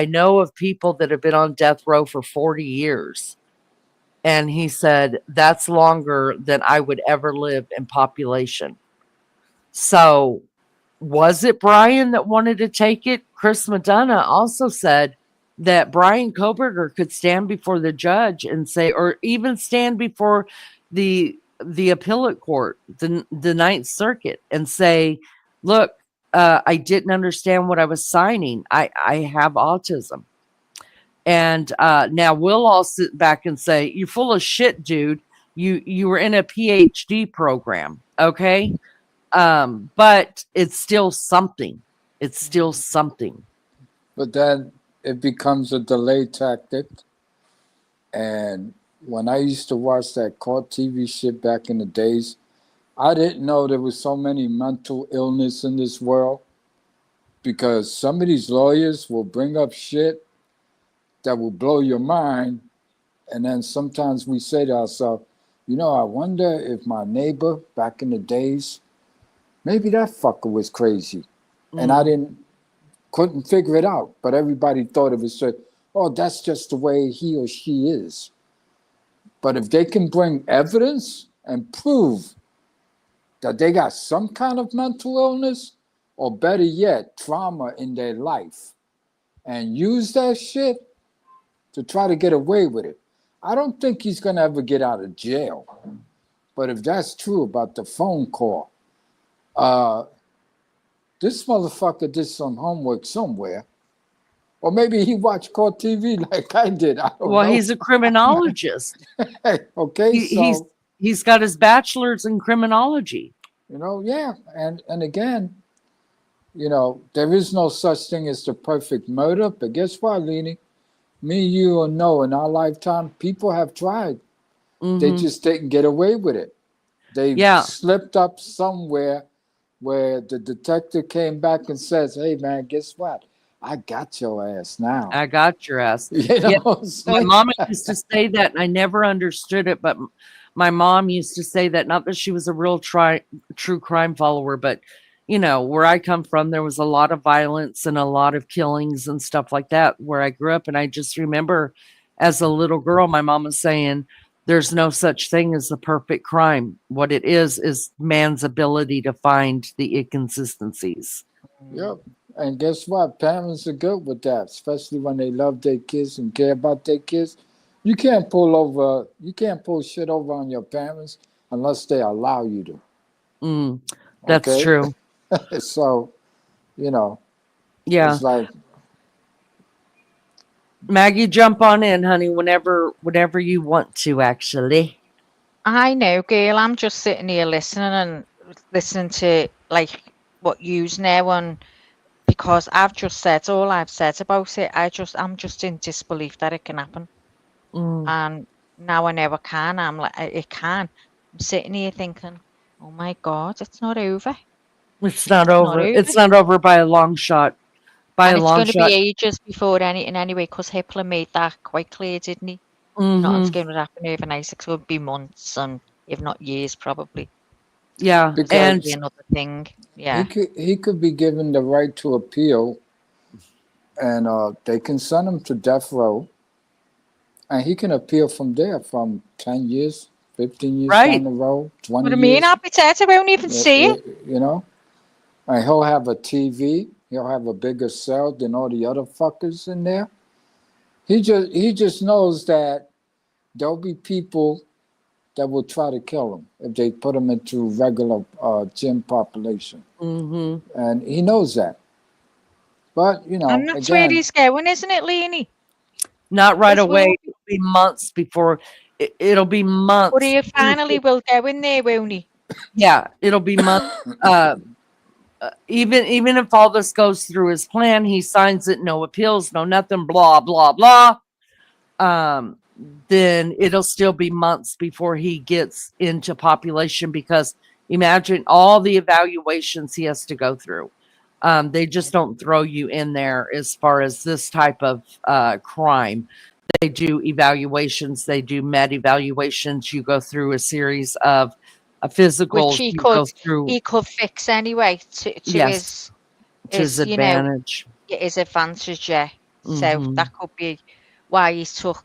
know of people that have been on death row for 40 years. And he said, that's longer than I would ever live in population. So was it Brian that wanted to take it? Chris Madonna also said that Brian Kohberger could stand before the judge and say, or even stand before the appellate court, the Ninth Circuit, and say, look, I didn't understand what I was signing. I have autism. And now we'll all sit back and say, you're full of shit, dude. You were in a PhD program, okay? But it's still something. It's still something. But then it becomes a delay tactic. And when I used to watch that court TV shit back in the days, I didn't know there was so many mental illness in this world, because some of these lawyers will bring up shit that will blow your mind. And then sometimes we say to ourselves, I wonder if my neighbor back in the days, maybe that fucker was crazy. And I couldn't figure it out. But everybody thought it was, oh, that's just the way he or she is. But if they can bring evidence and prove that they got some kind of mental illness, or better yet, trauma in their life, and use that shit to try to get away with it, I don't think he's going to ever get out of jail. But if that's true about the phone call, this motherfucker did some homework somewhere. Or maybe he watched court TV like I did. I don't know. He's a criminologist. Okay, he's got his bachelor's in criminology. Yeah. And again, there is no such thing as the perfect murder. But guess what, Leni? Me, you, or no, in our lifetime, people have tried. They just didn't get away with it. They slipped up somewhere where the detective came back and says, hey, man, guess what? I got your ass now. I got your ass. My mom used to say that, and I never understood it, but my mom used to say that, not that she was a real true crime follower, but, where I come from, there was a lot of violence and a lot of killings and stuff like that where I grew up. And I just remember as a little girl, my mom was saying, there's no such thing as the perfect crime. What it is man's ability to find the inconsistencies. Yep. And guess what? Parents are good with that, especially when they love their kids and care about their kids. You can't pull shit over on your parents unless they allow you to. That's true. So, Yeah. It's like, Maggie, jump on in, honey, whenever you want to, actually. I know, girl. I'm just sitting here listening to like what yous know, and because I've just said all I've said about it, I'm just in disbelief that it can happen. And now I know it can. I'm like, it can. I'm sitting here thinking, oh my God, it's not over. It's not over. It's not over by a long shot. And it's going to be ages before anything anyway, because Hitler made that quite clear, didn't he? Nothing's going to happen overnight. It's going to be months, and if not years, probably. Yeah, and another thing. Yeah, he could be given the right to appeal, and they can send him to death row, and he can appeal from there, from 10 years, 15 years down the road, 20 what years. I mean, I'll be dead. I won't even see it. And he'll have a TV. He'll have a bigger cell than all the other fuckers in there. He just knows that there'll be people that will try to kill him if they put him into regular gym population. And he knows that. But, and that's where he's going, isn't it, Leni? Not right away. It'll be months before. It'll be months. But he finally will go in there, won't he? Yeah, it'll be months. Even if all this goes through his plan, he signs it, no appeals, no nothing, blah, blah, blah. Then it'll still be months before he gets into population, because imagine all the evaluations he has to go through. They just don't throw you in there as far as this type of crime. They do evaluations. They do med evaluations. You go through a series of physicals. Which he could fix anyway to his advantage. His advantage, yeah. So that could be why he's took,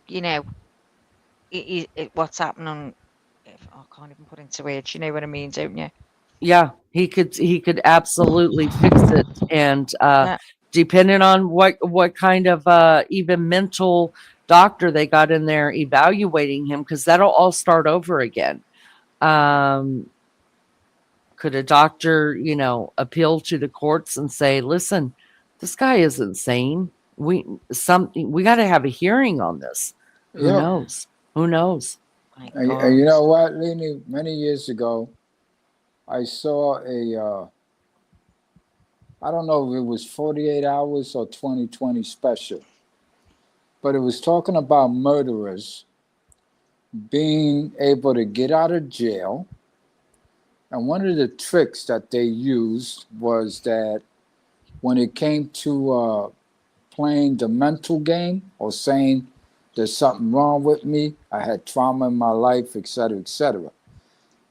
what's happening. I can't even put into words. You know what I mean, don't you? Yeah, he could absolutely fix it, and depending on what kind of even mental doctor they got in there evaluating him, because that'll all start over again. Could a doctor, appeal to the courts and say, listen, this guy is insane. We got to have a hearing on this. Who knows? And you know what, Leni? Many years ago, I saw I don't know if it was 48 Hours or 2020 special, but it was talking about murderers being able to get out of jail. And one of the tricks that they used was that when it came to playing the mental game, or saying there's something wrong with me, I had trauma in my life, etc., etc.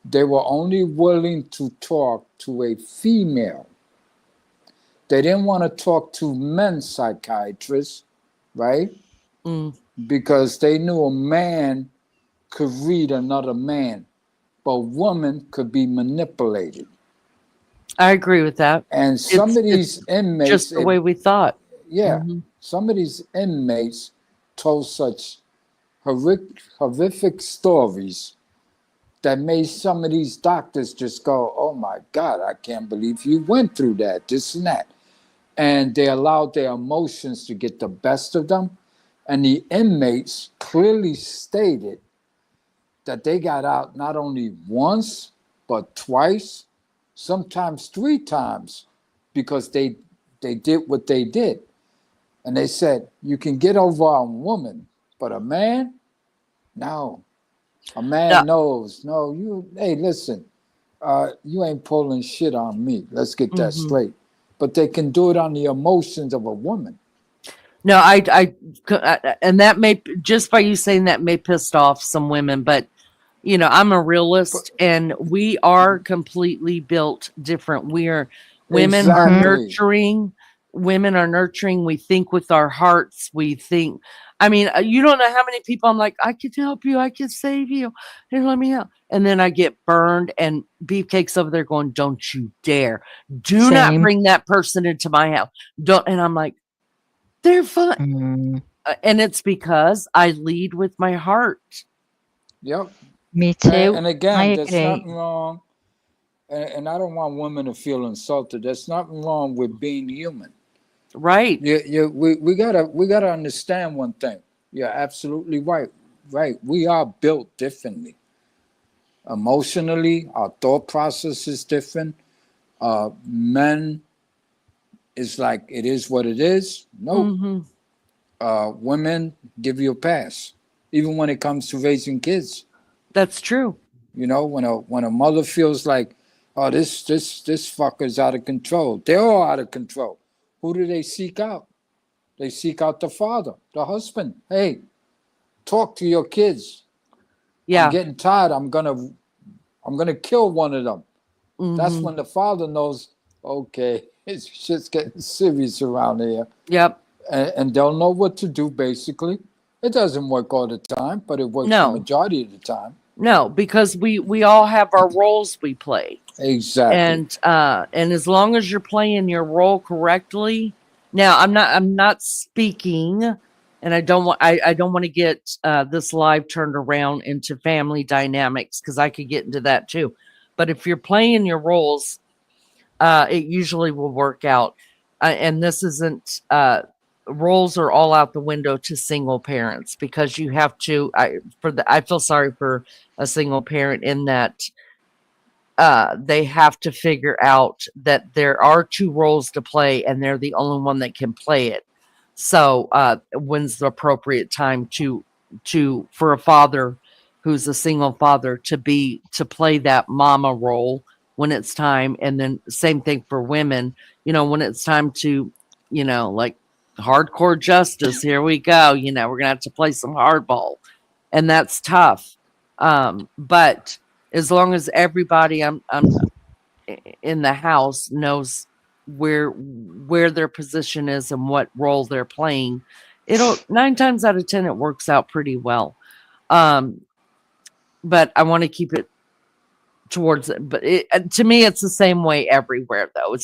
They were only willing to talk to a female. They didn't want to talk to men psychiatrists, right? Because they knew a man could read another man, but a woman could be manipulated. I agree with that. And some of these inmates, just the way we thought. Yeah, some of these inmates told such horrific stories that made some of these doctors just go, "Oh my God, I can't believe you went through that, this and that." And they allowed their emotions to get the best of them. And the inmates clearly stated that they got out not only once, but twice, sometimes 3 times, because they did what they did. And they said, you can get over a woman, but a man, no. A man knows, no, hey, listen, you ain't pulling shit on me. Let's get that straight. But they can do it on the emotions of a woman. No, and that may, just by you saying that, may piss off some women, but you know, I'm a realist, and we are completely built different. Women are nurturing. Women are nurturing. We think with our hearts. We think, I mean, you don't know how many people I'm like, I could help you. I could save you. Here, let me help. And then I get burned, and Beefcake's over there going, don't you dare. Do not bring that person into my house. Don't. And I'm like, they're fine. And it's because I lead with my heart. Yep. Me too. And again, there's nothing wrong. And I don't want women to feel insulted. There's nothing wrong with being human. Right. We gotta understand one thing. You're absolutely right. Right. We are built differently. Emotionally, our thought process is different. Men is like, it is what it is. Nope. Women give you a pass, even when it comes to raising kids. That's true. You know, when a mother feels like, oh, this fucker's out of control. They're all out of control. Who do they seek out? They seek out the father, the husband. Hey, talk to your kids. Yeah. I'm getting tired. I'm gonna kill one of them. That's when the father knows, okay, it's shit's getting serious around here. Yep. And they'll know what to do, basically. It doesn't work all the time, but it works the majority of the time. No, because we all have our roles we play. Exactly. And as long as you're playing your role correctly. Now, I'm not speaking, and I don't want to get this live turned around into family dynamics, because I could get into that too. But if you're playing your roles, it usually will work out. And this isn't roles are all out the window to single parents, because you have to. I feel sorry for a single parent in that they have to figure out that there are 2 roles to play, and they're the only one that can play it. So when's the appropriate time for a father who's a single father to play that mama role when it's time? And then same thing for women, you know, when it's time to, you know, like hardcore justice, here we go, you know, we're gonna have to play some hardball, and that's tough. But as long as everybody I'm in the house knows where their position is and what role they're playing, it'll 9 times out of 10 it works out pretty well. But I want to keep it towards it. But to me, it's the same way everywhere, though.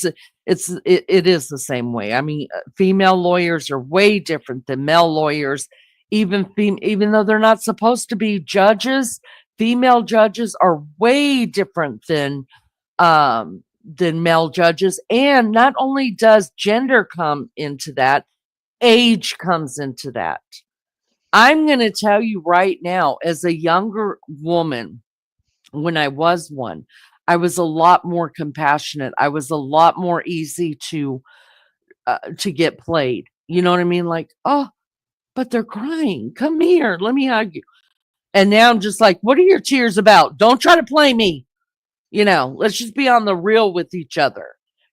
It is the same way. I mean, female lawyers are way different than male lawyers. Even though they're not supposed to be judges, female judges are way different than male judges. And not only does gender come into that, age comes into that. I'm going to tell you right now, as a younger woman, when I was one, I was a lot more compassionate. I was a lot more easy to get played. You know what I mean? Like, oh, but they're crying. Come here. Let me hug you. And now I'm just like, what are your tears about? Don't try to play me. You know, let's just be on the real with each other.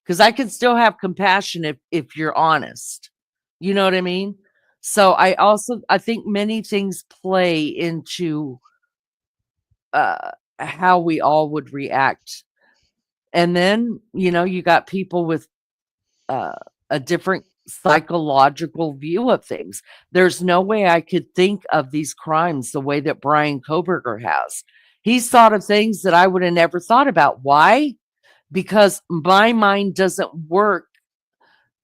Because I can still have compassion if you're honest. You know what I mean? So I think many things play into how we all would react. And then, you got people with a different psychological view of things. There's no way I could think of these crimes the way that Brian Kohberger has. He's thought of things that I would have never thought about. Why? Because my mind doesn't work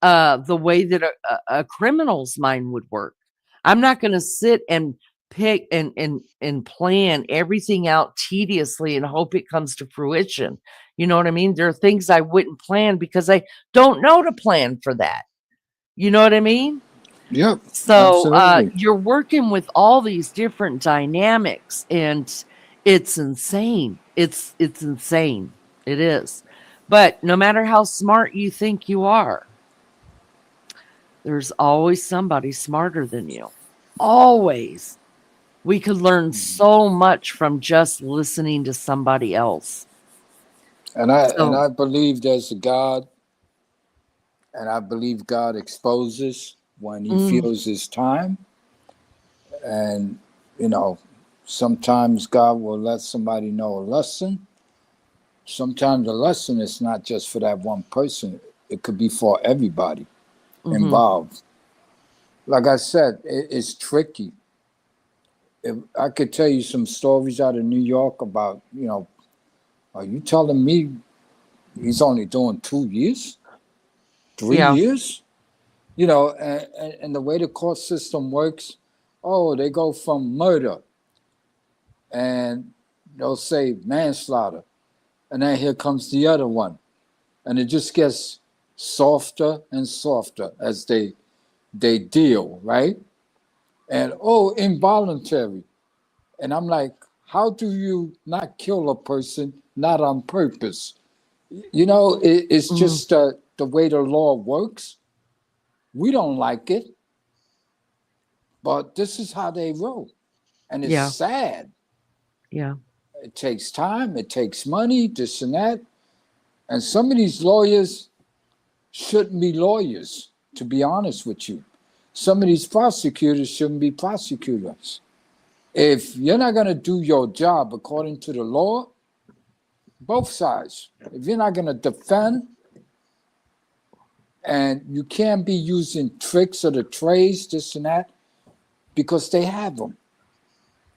the way that a criminal's mind would work. I'm not going to sit and pick and plan everything out tediously and hope it comes to fruition. You know what I mean? There are things I wouldn't plan because I don't know to plan for that. You know what I mean? Yep. So Absolutely. you're working with all these different dynamics, and it's insane. It's insane. It is. But no matter how smart you think you are, there's always somebody smarter than you. Always. We could learn so much from just listening to somebody else. And I believe there's a God, and I believe God exposes when he feels it's time. And, sometimes God will let somebody know a lesson. Sometimes the lesson is not just for that one person. It could be for everybody involved. Like I said, it's tricky. If I could tell you some stories out of New York about, are you telling me he's only doing 2 years? 3 years? And the way the court system works, they go from murder and they'll say manslaughter. And then here comes the other one. And it just gets softer and softer as they deal, right? And involuntary. And I'm like, how do you not kill a person not on purpose? It's just the way the law works. We don't like it, but this is how they roll. And it's sad. Yeah. It takes time, it takes money, this and that. And some of these lawyers shouldn't be lawyers, to be honest with you. Some of these prosecutors shouldn't be prosecutors. If you're not going to do your job according to the law, both sides, if you're not going to defend, and you can't be using tricks or the trades, this and that, because they have them.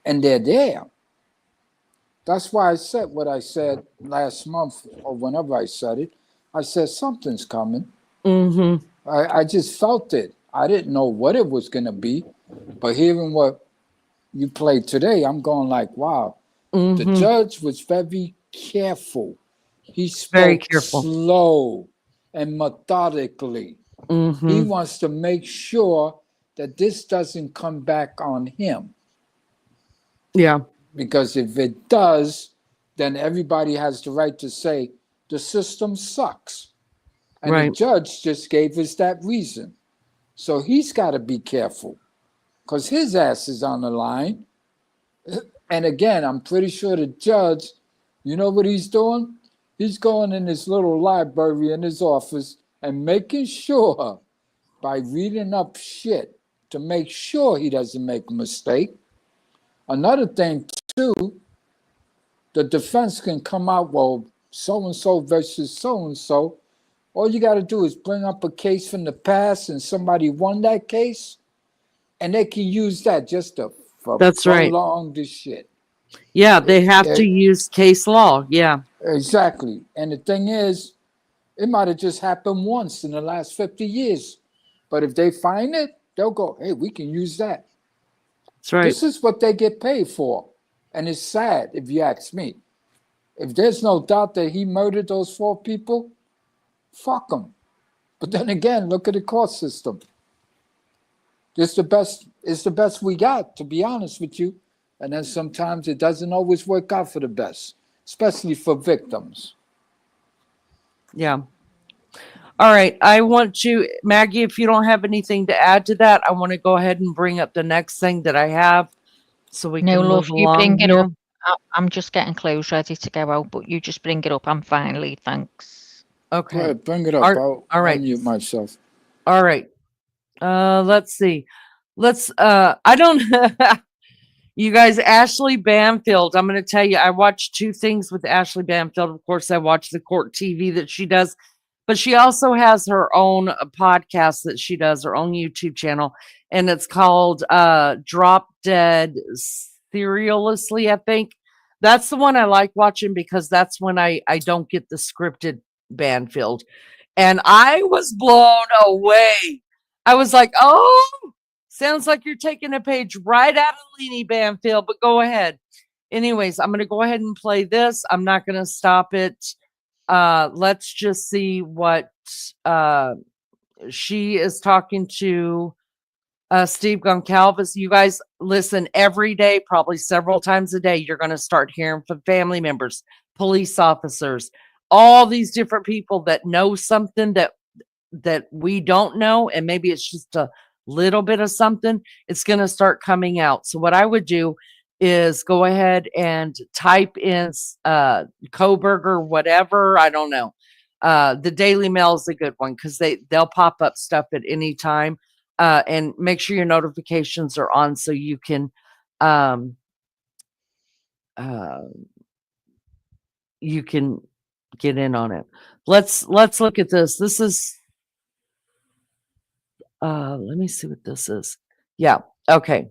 And they're there. That's why I said what I said last month, or whenever I said it. I said, something's coming. I just felt it. I didn't know what it was going to be. But hearing what you played today, I'm going like, wow. The judge was very careful. He spoke very careful, slow and methodically. He wants to make sure that this doesn't come back on him. Yeah. Because if it does, then everybody has the right to say the system sucks. And the judge just gave us that reason. So he's got to be careful because his ass is on the line. And again, I'm pretty sure the judge, you know what he's doing? He's going in his little library in his office and making sure by reading up shit to make sure he doesn't make a mistake. Another thing, too, the defense can come out, well, so-and-so versus so-and-so. All you got to do is bring up a case from the past and somebody won that case, and they can use that just to prolong this shit. Yeah, they have to use case law. Yeah. Exactly. And the thing is, it might have just happened once in the last 50 years. But if they find it, they'll go, hey, we can use that. That's right. This is what they get paid for. And it's sad, if you ask me. If there's no doubt that he murdered those 4 people, fuck him. But then again, look at the court system. It's the best we got, to be honest with you. And then sometimes it doesn't always work out for the best, especially for victims. Yeah. All right. I want you, Maggie, if you don't have anything to add to that, I want to go ahead and bring up the next thing that I have so we can love, move you along bring it here. up. I'm just getting clothes ready to go out, but you just bring it up. I'm fine, Lee. Thanks. Okay. Go ahead, bring it up. I'll mute myself. All right. Let's see. let's, I don't, you guys, Ashley Banfield, I'm going to tell you, I watched two things with Ashley Banfield. Of course, I watch the court TV that she does, but she also has her own podcast that she does, her own YouTube channel, and it's called Drop Dead Serialously, I think. That's the one I like watching because that's when I don't get the scripted Banfield. And I was blown away. I was like, oh, sounds like you're taking a page right out of Leanie Banfield, but go ahead. Anyways, I'm going to go ahead and play this. I'm not going to stop it. Let's just see what she is talking to Steve Goncalves. You guys listen every day, probably several times a day. You're going to start hearing from family members, police officers, all these different people that know something that we don't know, and maybe it's just a little bit of something. It's going to start coming out. So what I would do is go ahead and type in Kohberger, whatever. I don't know. The Daily Mail is a good one because they'll pop up stuff at any time. And make sure your notifications are on so you can get in on it. Let's look at this. This is let me see what this is. Yeah, okay.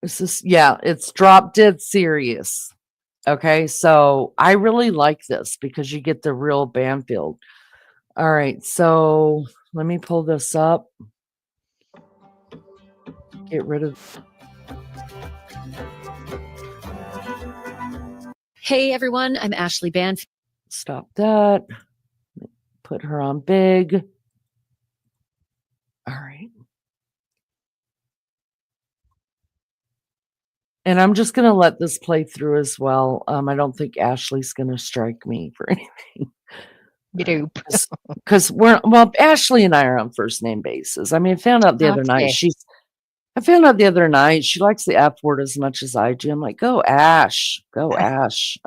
This is, yeah, it's Drop Dead Serious. Okay, so I really like this because you get the real Banfield. All right, so let me pull this up. Get rid of. Hey everyone, I'm Ashley Banfield. Stop that. Put her on big. All right. And I'm just going to let this play through as well. I don't think Ashley's going to strike me for anything. Because Ashley and I are on first name basis. I mean, I found out the other night she likes the F word as much as I do. I'm like, go Ash. All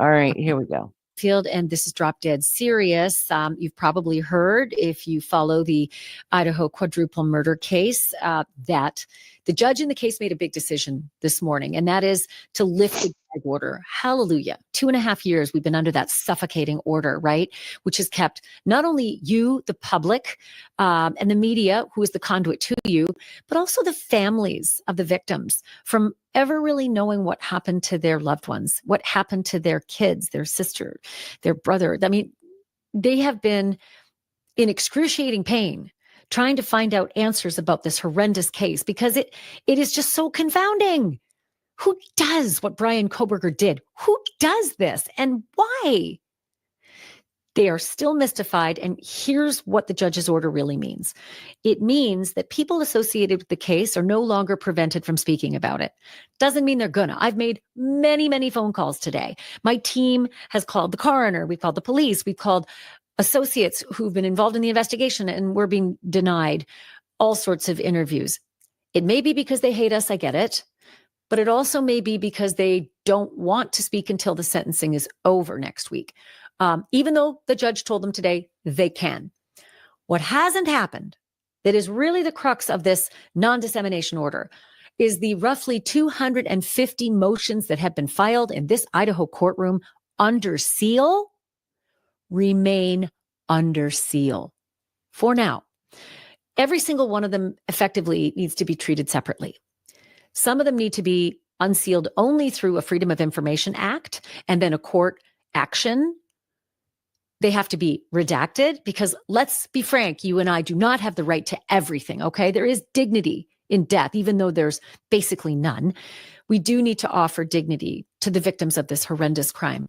right, here we go. Field, and this is Drop Dead Serious. You've probably heard, if you follow the Idaho quadruple murder case, that the judge in the case made a big decision this morning, and that is to lift the gag order. Hallelujah. 2.5 years we've been under that suffocating order, right? Which has kept not only you, the public, and the media, who is the conduit to you, but also the families of the victims from ever really knowing what happened to their loved ones, what happened to their kids, their sister, their brother. I mean, they have been in excruciating pain trying to find out answers about this horrendous case because it is just so confounding. Who does what Brian Kohberger did? Who does this and why? They are still mystified, and here's what the judge's order really means. It means that people associated with the case are no longer prevented from speaking about it. Doesn't mean they're gonna. I've made many, many phone calls today. My team has called the coroner, we've called the police, we've called associates who've been involved in the investigation, and we're being denied all sorts of interviews. It may be because they hate us, I get it, but it also may be because they don't want to speak until the sentencing is over next week. Even though the judge told them today they can. What hasn't happened, that is really the crux of this non-dissemination order, is the roughly 250 motions that have been filed in this Idaho courtroom under seal remain under seal for now. Every single one of them effectively needs to be treated separately. Some of them need to be unsealed only through a Freedom of Information Act and then a court action. They have to be redacted because, let's be frank, you and I do not have the right to everything, okay? There is dignity in death, even though there's basically none. We do need to offer dignity to the victims of this horrendous crime.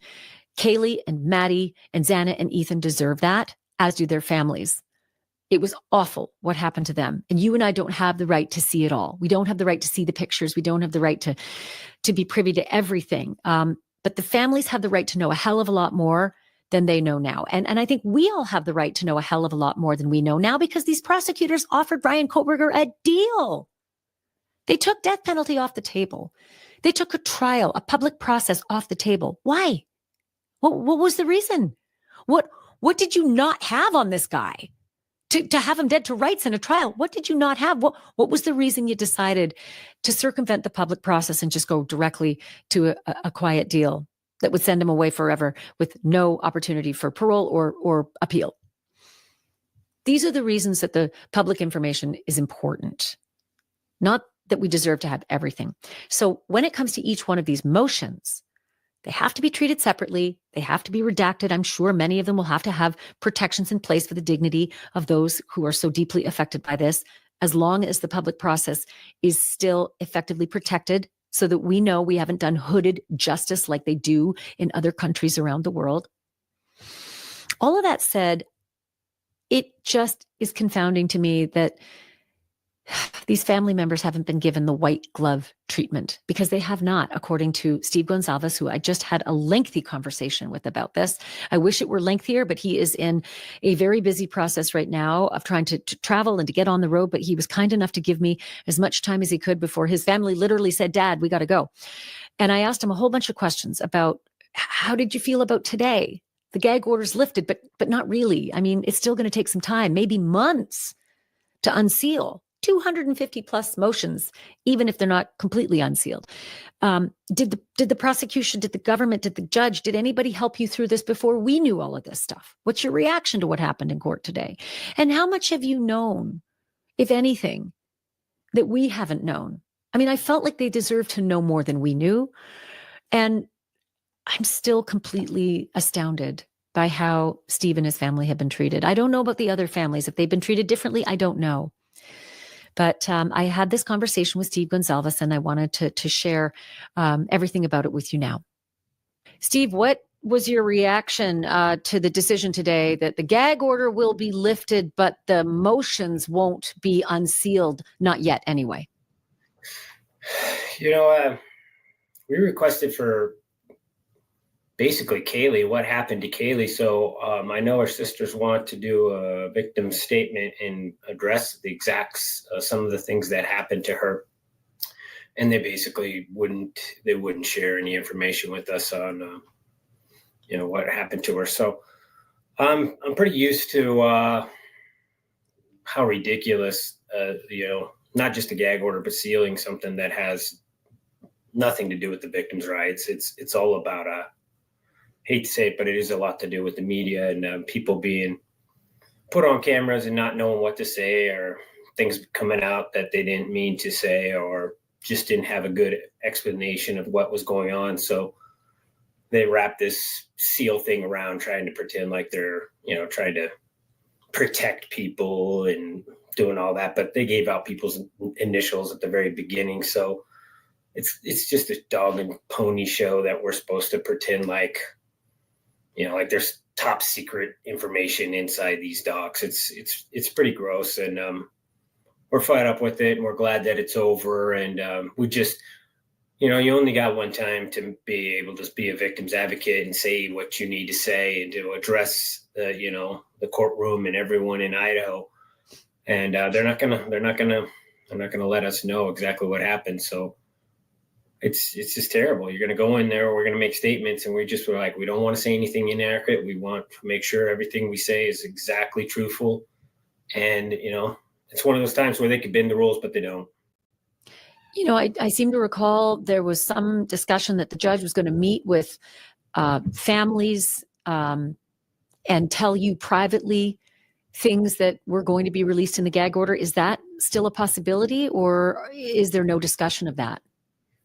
Kaylee and Maddie and Xana and Ethan deserve that, as do their families. It was awful what happened to them. And you and I don't have the right to see it all. We don't have the right to see the pictures. We don't have the right to be privy to everything. But the families have the right to know a hell of a lot more than they know now. And I think we all have the right to know a hell of a lot more than we know now because these prosecutors offered Brian Kohberger a deal. They took death penalty off the table. They took a trial, a public process off the table. Why? What was the reason? What What did you not have on this guy to have him dead to rights in a trial? What did you not have? What was the reason you decided to circumvent the public process and just go directly to a quiet deal that would send him away forever with no opportunity for parole or appeal? These are the reasons that the public information is important, not that we deserve to have everything. So when it comes to each one of these motions, they have to be treated separately. They have to be redacted. I'm sure many of them will have to have protections in place for the dignity of those who are so deeply affected by this, as long as the public process is still effectively protected, so that we know we haven't done hooded justice like they do in other countries around the world. All of that said, it just is confounding to me that these family members haven't been given the white glove treatment, because they have not, according to Steve Gonsalves, who I just had a lengthy conversation with about this. I wish it were lengthier, but he is in a very busy process right now of trying to travel and to get on the road. But he was kind enough to give me as much time as he could before his family literally said, "Dad, we got to go." And I asked him a whole bunch of questions about, how did you feel about today? The gag order's lifted, but not really. I mean, it's still going to take some time, maybe months, to unseal 250 plus motions, even if they're not completely unsealed. Did the prosecution, did the government, did the judge, did anybody help you through this before we knew all of this stuff? What's your reaction to what happened in court today? And how much have you known, if anything, that we haven't known? I mean, I felt like they deserved to know more than we knew. And I'm still completely astounded by how Steve and his family have been treated. I don't know about the other families. If they've been treated differently, I don't know. But I had this conversation with Steve Gonsalves, and I wanted to share everything about it with you now. Steve, what was your reaction to the decision today that the gag order will be lifted, but the motions won't be unsealed? Not yet, anyway. You know, we requested for basically Kaylee, what happened to Kaylee. So I know her sisters want to do a victim statement and address the exacts, some of the things that happened to her. And they basically wouldn't share any information with us on, what happened to her. So I'm pretty used to how ridiculous, not just a gag order, but sealing something that has nothing to do with the victim's rights. It's all about hate to say it, but it is a lot to do with the media and people being put on cameras and not knowing what to say, or things coming out that they didn't mean to say, or just didn't have a good explanation of what was going on. So they wrap this seal thing around, trying to pretend like they're, trying to protect people and doing all that. But they gave out people's initials at the very beginning. So it's just a dog and pony show that we're supposed to pretend like, like there's top secret information inside these docs. It's pretty gross, and we're fed up with it, and we're glad that it's over. And we just, you only got one time to be able to be a victim's advocate and say what you need to say and to address the courtroom and everyone in Idaho. And they're not gonna let us know exactly what happened. So it's just terrible. You're going to go in there, we're going to make statements, and we don't want to say anything inaccurate. We want to make sure everything we say is exactly truthful. And, it's one of those times where they could bend the rules, but they don't. I seem to recall there was some discussion that the judge was going to meet with families and tell you privately things that were going to be released in the gag order. Is that still a possibility, or is there no discussion of that?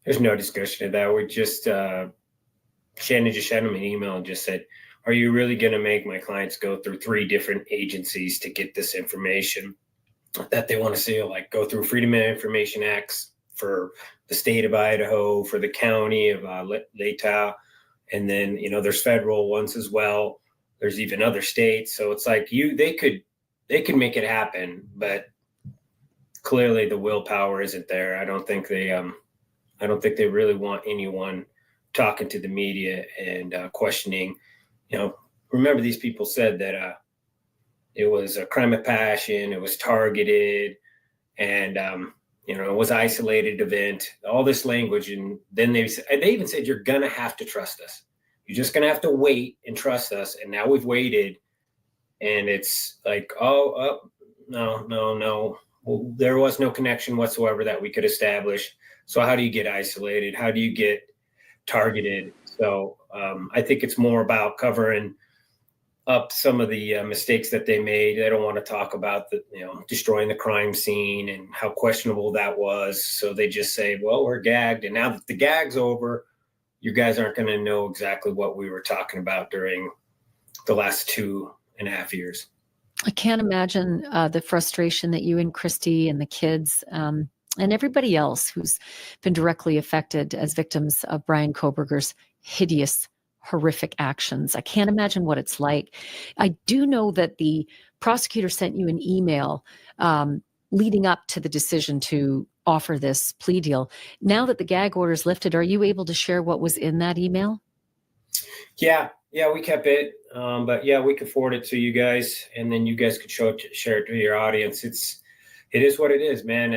There's no discussion of that. We just, Shannon just sent him an email and just said, are you really going to make my clients go through 3 different agencies to get this information that they want to see, like go through Freedom of Information Acts for the state of Idaho, for the county of Latah, and then, there's federal ones as well. There's even other states. So it's like they could make it happen, but clearly the willpower isn't there. I don't think they really want anyone talking to the media and questioning. Remember, these people said that it was a crime of passion, it was targeted, and it was an isolated event. All this language, and then they even said, "You're gonna have to trust us. You're just gonna have to wait and trust us." And now we've waited And it's like, no. Well, there was no connection whatsoever that we could establish. So how do you get isolated? How do you get targeted? So I think it's more about covering up some of the mistakes that they made. They don't want to talk about destroying the crime scene and how questionable that was. So they just say, well, we're gagged. And now that the gag's over, you guys aren't going to know exactly what we were talking about during the last 2.5 years. I can't imagine the frustration that you and Christy and the kids and everybody else who's been directly affected as victims of Brian Kohberger's hideous, horrific actions. I can't imagine what it's like. I do know that the prosecutor sent you an email leading up to the decision to offer this plea deal. Now that the gag order is lifted, are you able to share what was in that email? Yeah, we kept it. But yeah, we could forward it to you guys, and then you guys could share it to your audience. It is what it is, man.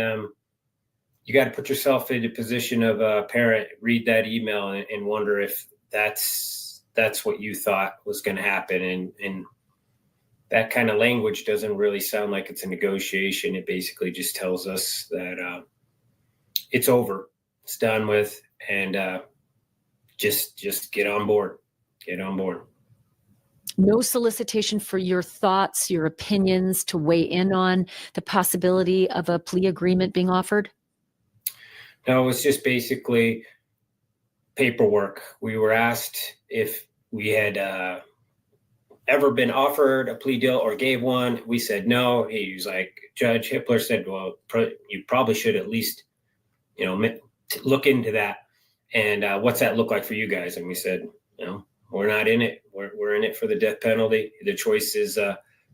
You got to put yourself in the position of a parent, read that email and wonder if that's what you thought was going to happen. And that kind of language doesn't really sound like it's a negotiation. It basically just tells us that it's over, it's done with, and just get on board. Get on board. No solicitation for your thoughts, your opinions, to weigh in on the possibility of a plea agreement being offered? No, it's just basically paperwork. We were asked if we had ever been offered a plea deal or gave one. We said no. He was like, Judge Hippler said, well, you probably should at least, look into that. And what's that look like for you guys? And we said, we're not in it. We're in it for the death penalty. The choice is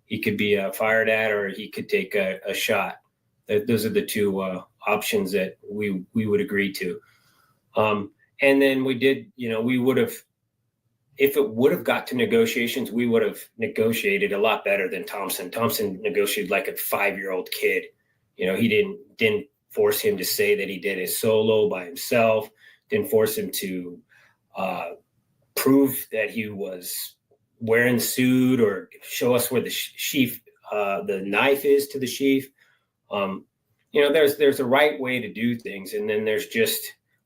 he could be fired at, or he could take a shot. Those are the two options that we would agree to. And then we did, we would have, if it would have got to negotiations, we would have negotiated a lot better than Thompson. Thompson negotiated like a 5-year-old kid. He didn't force him to say that he did it solo by himself. Didn't force him to prove that he was wearing the suit or show us where the sheath, the knife is to the sheath. There's a right way to do things, and then there's just,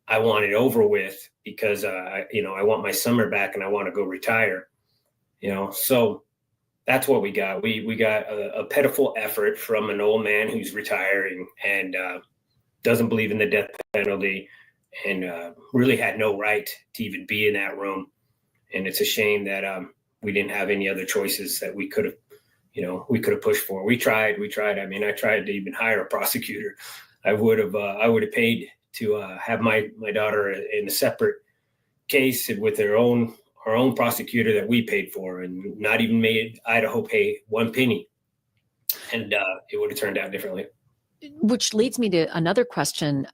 I want it over with because I want my summer back and I want to go retire. So that's what we got. We got a pitiful effort from an old man who's retiring and doesn't believe in the death penalty and really had no right to even be in that room. And it's a shame that we didn't have any other choices that we could have pushed for. We tried. I mean, I tried to even hire a prosecutor. I would have paid to have my daughter in a separate case with our own prosecutor that we paid for, and not even made Idaho pay one penny. And it would have turned out differently. Which leads me to another question.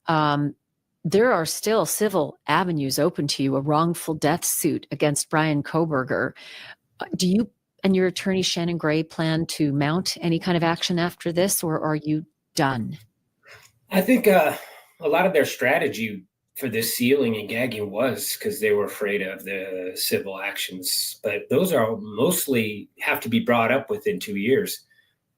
There are still civil avenues open to you, a wrongful death suit against Brian Kohberger. Do you and your attorney, Shannon Gray, plan to mount any kind of action after this, or are you done? I think a lot of their strategy for this sealing and gagging was because they were afraid of the civil actions. But those are mostly have to be brought up within 2 years.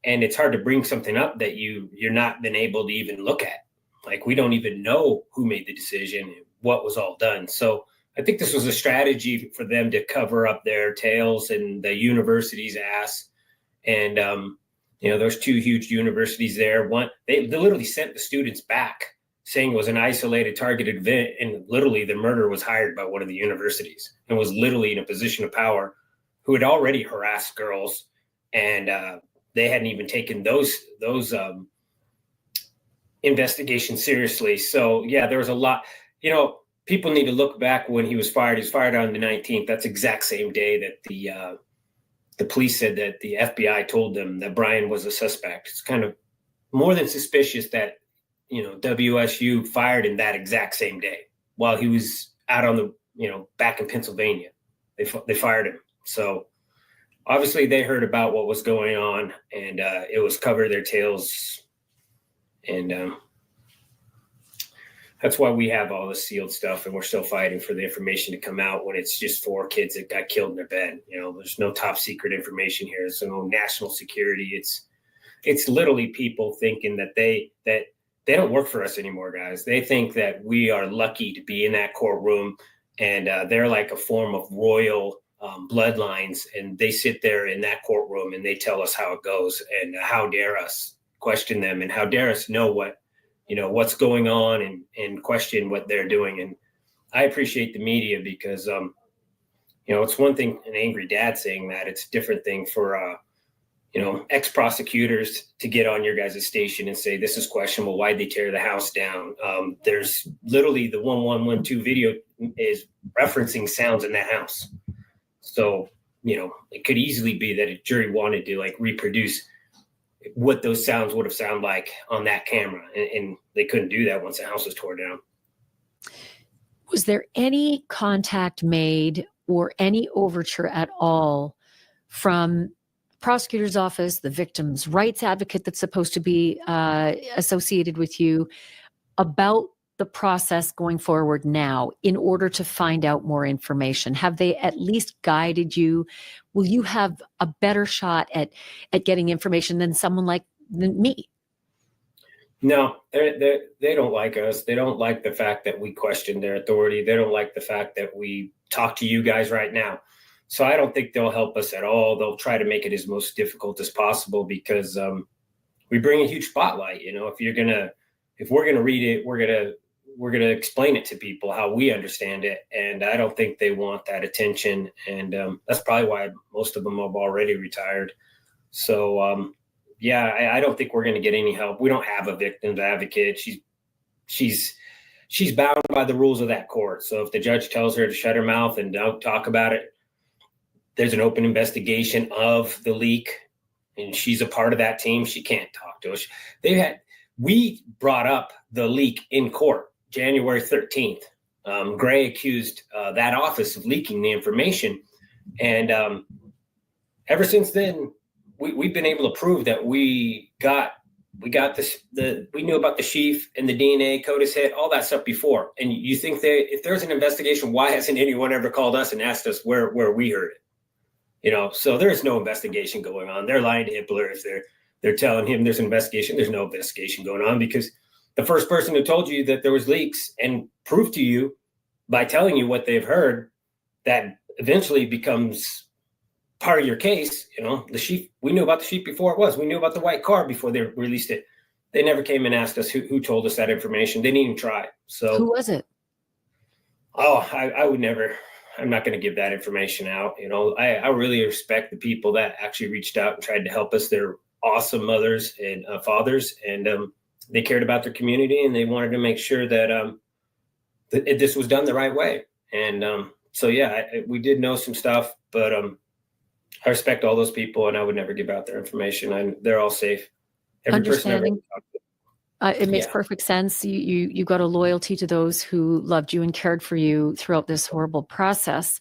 And it's hard to bring something up that you're not been able to even look at. Like, we don't even know who made the decision and what was all done. So I think this was a strategy for them to cover up their tails and the university's ass. And, there's 2 huge universities there. One, they literally sent the students back saying it was an isolated, targeted event. And literally the murderer was hired by one of the universities and was literally in a position of power, who had already harassed girls. And they hadn't even taken those investigation seriously. So yeah, there was a lot, people need to look back when he was fired. He was fired on the 19th. That's the exact same day that the police said that the FBI told them that Brian was a suspect. It's kind of more than suspicious that, WSU fired him that exact same day while he was out on the, back in Pennsylvania. They fired him. So obviously they heard about what was going on, and it was cover their tails. And that's why we have all this sealed stuff, and we're still fighting for the information to come out when it's just 4 kids that got killed in their bed. You know, there's no top secret information here. There's no national security. It's literally people thinking that they don't work for us anymore, guys. They think that we are lucky to be in that courtroom, and they're like a form of royal bloodlines, and they sit there in that courtroom and they tell us how it goes, and how dare us question them, and how dare us know what's going on, and question what they're doing. And I appreciate the media because, it's one thing an angry dad saying that. It's a different thing for, ex-prosecutors to get on your guys' station and say, this is questionable. Why'd they tear the house down? There's literally the 1112 video is referencing sounds in that house. So, it could easily be that a jury wanted to reproduce what those sounds would have sounded like on that camera. And they couldn't do that once the house was torn down. Was there any contact made or any overture at all from prosecutor's office, the victim's rights advocate that's supposed to be associated with you, about the process going forward now in order to find out more information? Have they at least guided you? Will you have a better shot at getting information than someone like me? No, they don't like us. They don't like the fact that we question their authority. They don't like the fact that we talk to you guys right now. So I don't think they'll help us at all. They'll try to make it as most difficult as possible because we bring a huge spotlight. If we're gonna read it, we're gonna explain it to people how we understand it. And I don't think they want that attention. And that's probably why most of them have already retired. So I don't think we're gonna get any help. We don't have a victim's advocate. She's bound by the rules of that court. So if the judge tells her to shut her mouth and don't talk about it, there's an open investigation of the leak, and she's a part of that team. She can't talk to us. We brought up the leak in court January 13th. Gray accused that office of leaking the information. And ever since then, we've been able to prove that we knew about the sheaf and the DNA, CODIS hit, all that stuff before. And you think if there's an investigation, why hasn't anyone ever called us and asked us where we heard it? So there's no investigation going on. They're lying to Hitler if they're telling him there's an investigation. There's no investigation going on because the first person who told you that there was leaks and proved to you by telling you what they've heard, that eventually becomes part of your case. The sheep, we knew about the sheep before it was. We knew about the white car before they released it. They never came and asked us who told us that information. They didn't even try. So who was it? Oh, I would never. I'm not going to give that information out. I really respect the people that actually reached out and tried to help us. They're awesome mothers and fathers, and they cared about their community, and they wanted to make sure that this was done the right way. And we did know some stuff, but I respect all those people, and I would never give out their information. They're all safe. Every person I've ever talked to. It makes perfect sense. You got a loyalty to those who loved you and cared for you throughout this horrible process.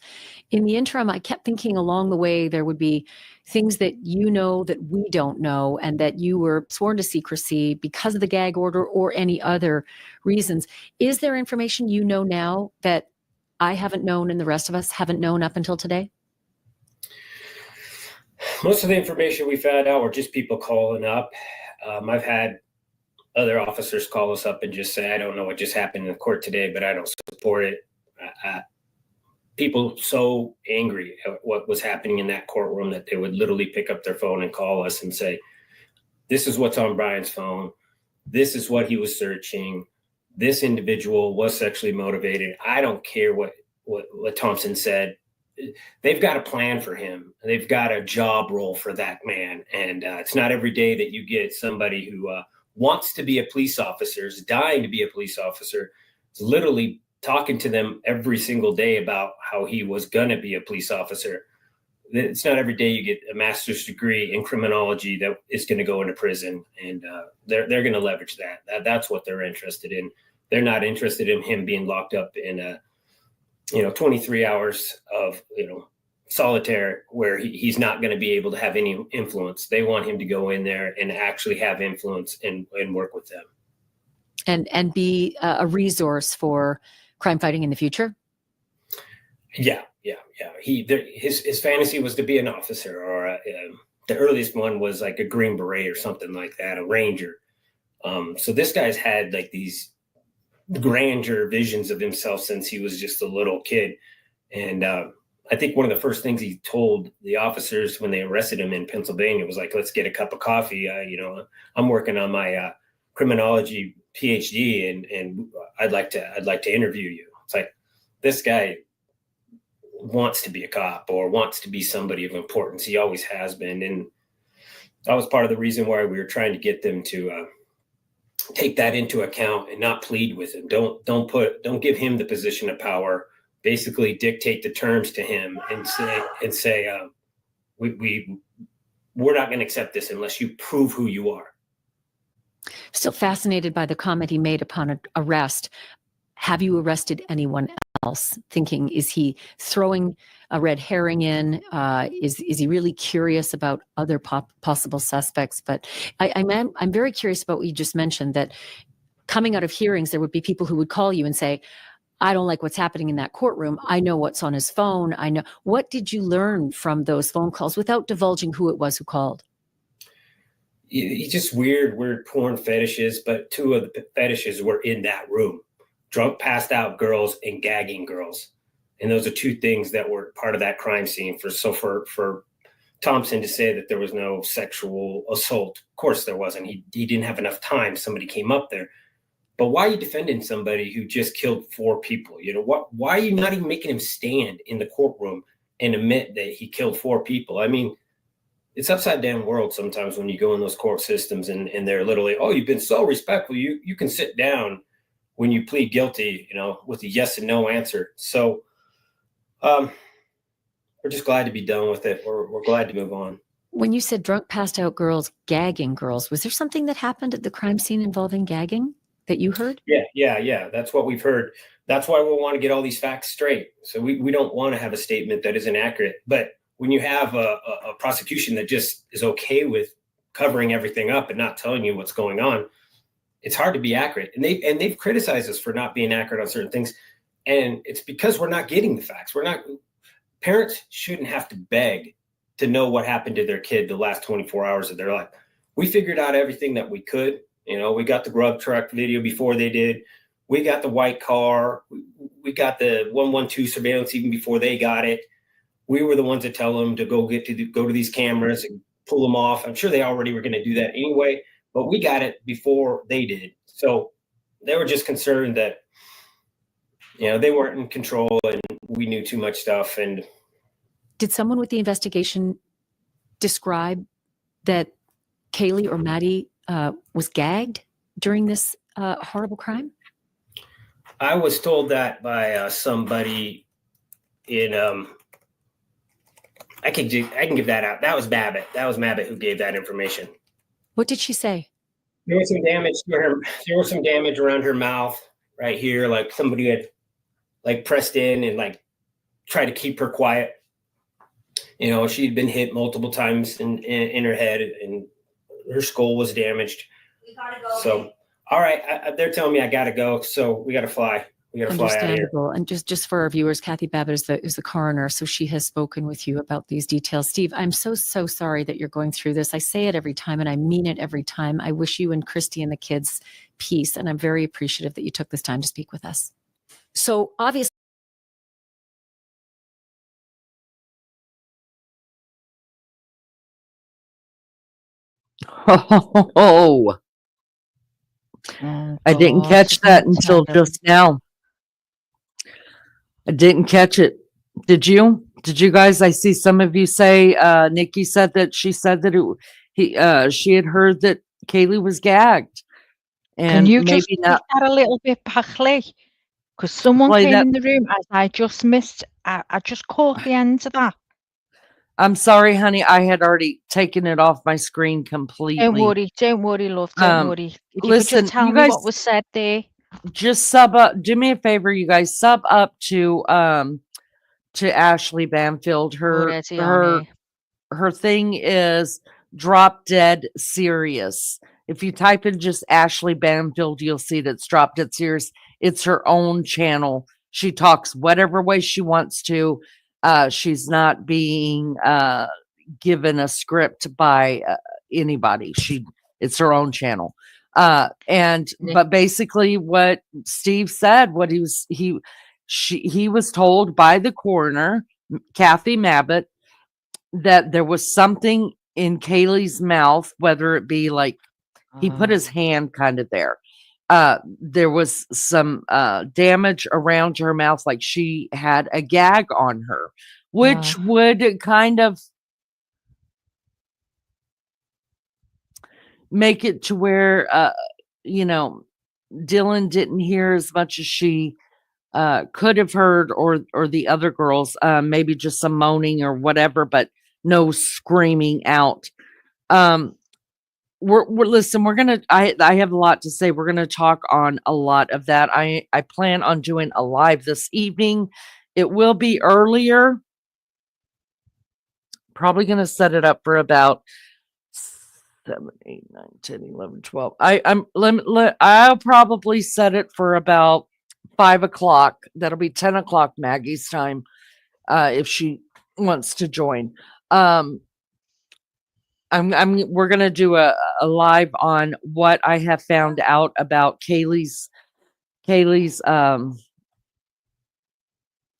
In the interim, I kept thinking along the way there would be things that that we don't know, and that you were sworn to secrecy because of the gag order or any other reasons. Is there information now that I haven't known and the rest of us haven't known up until today? Most of the information we found out were just people calling up. I've had other officers call us up and just say, I don't know what just happened in the court today, but I don't support it. People so angry at what was happening in that courtroom that they would literally pick up their phone and call us and say, this is what's on Brian's phone. This is what he was searching. This individual was sexually motivated. I don't care what Thompson said. They've got a plan for him. They've got a job role for that man. And it's not every day that you get somebody who wants to be a police officer, is dying to be a police officer, is literally talking to them every single day about how he was going to be a police officer. It's not every day you get a master's degree in criminology that is going to go into prison, and they're going to leverage that. That's what they're interested in. They're not interested in him being locked up in 23 hours of solitaire where he's not going to be able to have any influence. They want him to go in there and actually have influence and work with them. and be a resource for crime fighting in the future? Yeah. His fantasy was to be an officer, or the earliest one was like a Green Beret or something like that, a Ranger. So this guy's had like these grandeur visions of himself since he was just a little kid. And I think one of the first things he told the officers when they arrested him in Pennsylvania was like, "Let's get a cup of coffee. I'm working on my criminology PhD, and I'd like to interview you." It's like, this guy wants to be a cop or wants to be somebody of importance. He always has been, and that was part of the reason why we were trying to get them to take that into account and not plead with him. Don't give him the position of power. Basically, dictate the terms to him and say we're not going to accept this unless you prove who you are. Still fascinated by the comment he made upon arrest. Have you arrested anyone else? Thinking, is he throwing a red herring in? Is he really curious about other possible suspects? But I'm very curious about what you just mentioned, that coming out of hearings, there would be people who would call you and say, "I don't like what's happening in that courtroom. I know what's on his phone. I know." What did you learn from those phone calls without divulging who it was who called? He's just weird porn fetishes, but two of the fetishes were in that room: drunk, passed out girls and gagging girls. And those are two things that were part of that crime scene. For Thompson to say that there was no sexual assault, of course there wasn't. He didn't have enough time. Somebody came up there. But why are you defending somebody who just killed 4 people? Why are you not even making him stand in the courtroom and admit that he killed 4 people? I mean, it's upside down world sometimes when you go in those court systems and they're literally, "Oh, you've been so respectful. You can sit down when you plead guilty, with a yes and no answer." So we're just glad to be done with it. We're glad to move on. When you said drunk, passed out girls, gagging girls, was there something that happened at the crime scene involving gagging that you heard? Yeah. That's what we've heard. That's why we want to get all these facts straight. So we don't want to have a statement that isn't accurate. But when you have a prosecution that just is okay with covering everything up and not telling you what's going on, it's hard to be accurate. And they've criticized us for not being accurate on certain things. And it's because we're not getting the facts. Parents shouldn't have to beg to know what happened to their kid the last 24 hours of their life. We figured out everything that we could. We got the grub truck video before they did. We got the white car. We got the 112 surveillance even before they got it. We were the ones that tell them to go to these cameras and pull them off. I'm sure they already were going to do that anyway, but we got it before they did. So they were just concerned that, they weren't in control and we knew too much stuff. And did someone with the investigation describe that Kaylee or Maddie was gagged during this horrible crime? I was told that by somebody in I can give that out. That was Babbitt. That was Babbitt who gave that information. What did she say? There was some damage to her. There was some damage around her mouth right here, like somebody had pressed in and tried to keep her quiet. She'd been hit multiple times in her head, and her skull was damaged. We gotta go. So, all right, they're telling me I gotta go, so we gotta fly. We gotta fly out of here. Understandable. And just for our viewers, Kathy Babbitt is the coroner, so she has spoken with you about these details. Steve, I'm so sorry that you're going through this. I say it every time, and I mean it every time. I wish you and Christy and the kids peace, and I'm very appreciative that you took this time to speak with us. So obviously, Oh, I didn't catch that until just now. I didn't catch it. Did you? Did you guys? I see some of you say, Nikki said that she said that she had heard that Kaylee was gagged. And can you maybe just not that a little bit, Pachley? Because someone play came that. in the room as I just missed. I just caught the end of that. I'm sorry, honey. I had already taken it off my screen completely. Don't worry, love. Don't worry. If you Listen, could just tell you me guys what was said there. just sub up. Do me a favor, you guys. Sub up to Ashley Banfield. Already on here. Her thing is Drop Dead Serious, If you type in just Ashley Banfield, you'll see that it's Drop Dead Serious. It's her own channel. She talks whatever way she wants to. She's not being given a script by anybody. It's her own channel. But basically what Steve said, he was told by the coroner, Kathy Mabbitt, that there was something in Kaylee's mouth, whether it be like he put his hand kind of there. There was some damage around her mouth, like she had a gag on her, which would kind of make it to where, Dylan didn't hear as much as she could have heard, or the other girls, maybe just some moaning or whatever, but no screaming out. Listen, I have a lot to say. We're gonna talk on a lot of that. I plan on doing a live this evening. It will be earlier. Probably gonna set it up for about 7, 8, 9, 10, 11, 12. I'll probably set it for about 5 o'clock. That'll be 10 o'clock Maggie's time, if she wants to join. We're gonna do a live on what I have found out about Kaylee's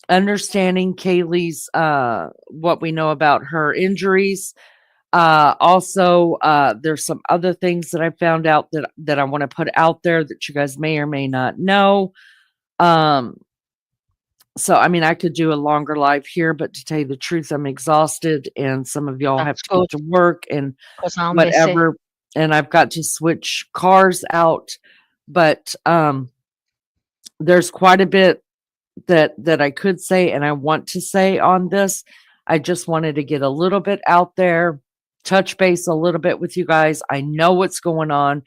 understanding Kaylee's what we know about her injuries. Also, there's some other things that I found out that I want to put out there that you guys may or may not know. So, I mean, I could do a longer live here, but to tell you the truth, I'm exhausted, and some of y'all have to go to work and whatever, and I've got to switch cars out. But there's quite a bit that I could say and I want to say on this. I just wanted to get a little bit out there, touch base a little bit with you guys. I know what's going on.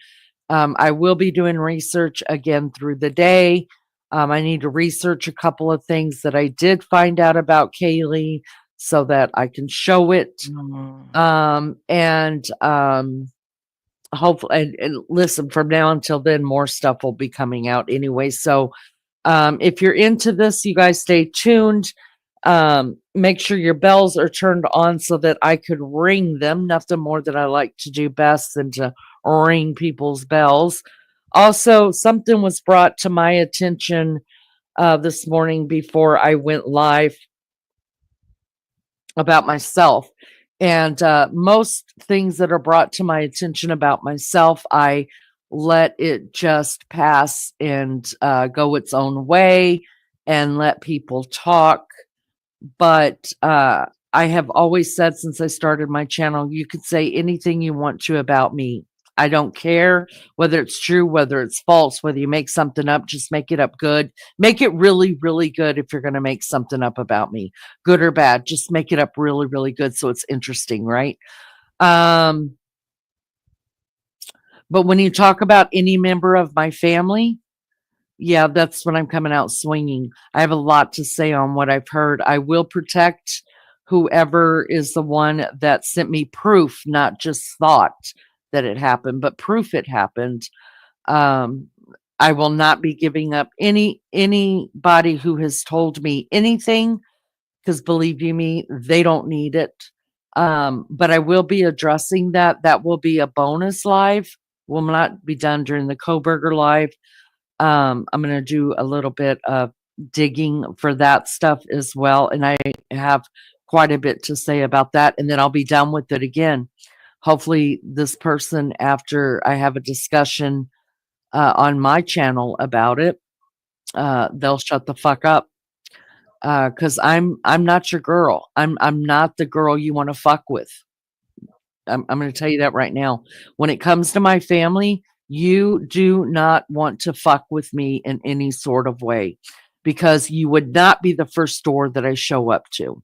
I will be doing research again through the day. I need to research a couple of things that I did find out about Kaylee so that I can show it. Hopefully, and listen, from now until then, more stuff will be coming out anyway. So if you're into this, you guys stay tuned. Make sure your bells are turned on so that I could ring them. Nothing more that I like to do best than to ring people's bells. Also, something was brought to my attention this morning before I went live about myself. And most things that are brought to my attention about myself, I let it just pass and go its own way and let people talk. But I have always said since I started my channel, you could say anything you want to about me. I don't care whether it's true, whether it's false, whether you make something up, just make it up good. Make it really, really good if you're going to make something up about me. Good or bad, just make it up really, really good so it's interesting, right? But when you talk about any member of my family, yeah, that's when I'm coming out swinging. I have a lot to say on what I've heard. I will protect whoever is the one that sent me proof, not just thought that it happened, but proof it happened. I will not be giving up anybody who has told me anything, because believe you me, they don't need it. But I will be addressing that. That will be a bonus live. Will not be done during the Kohberger live. I'm going to do a little bit of digging for that stuff as well. And I have quite a bit to say about that. And then I'll be done with it again. Hopefully this person, after I have a discussion on my channel about it, they'll shut the fuck up. Cause I'm not your girl. I'm not the girl you want to fuck with. I'm going to tell you that right now. When it comes to my family, you do not want to fuck with me in any sort of way, because you would not be the first door that I show up to.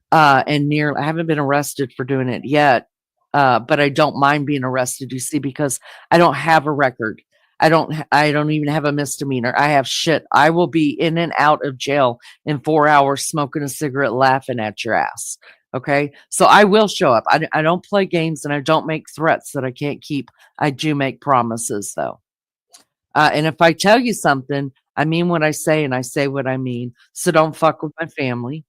I haven't been arrested for doing it yet, but I don't mind being arrested, you see, because I don't have a record. I don't even have a misdemeanor. I have shit. I will be in and out of jail in 4 hours, smoking a cigarette, laughing at your ass. Okay. So I will show up. I don't play games and I don't make threats that I can't keep. I do make promises though. And if I tell you something, I mean what I say and I say what I mean. So don't fuck with my family.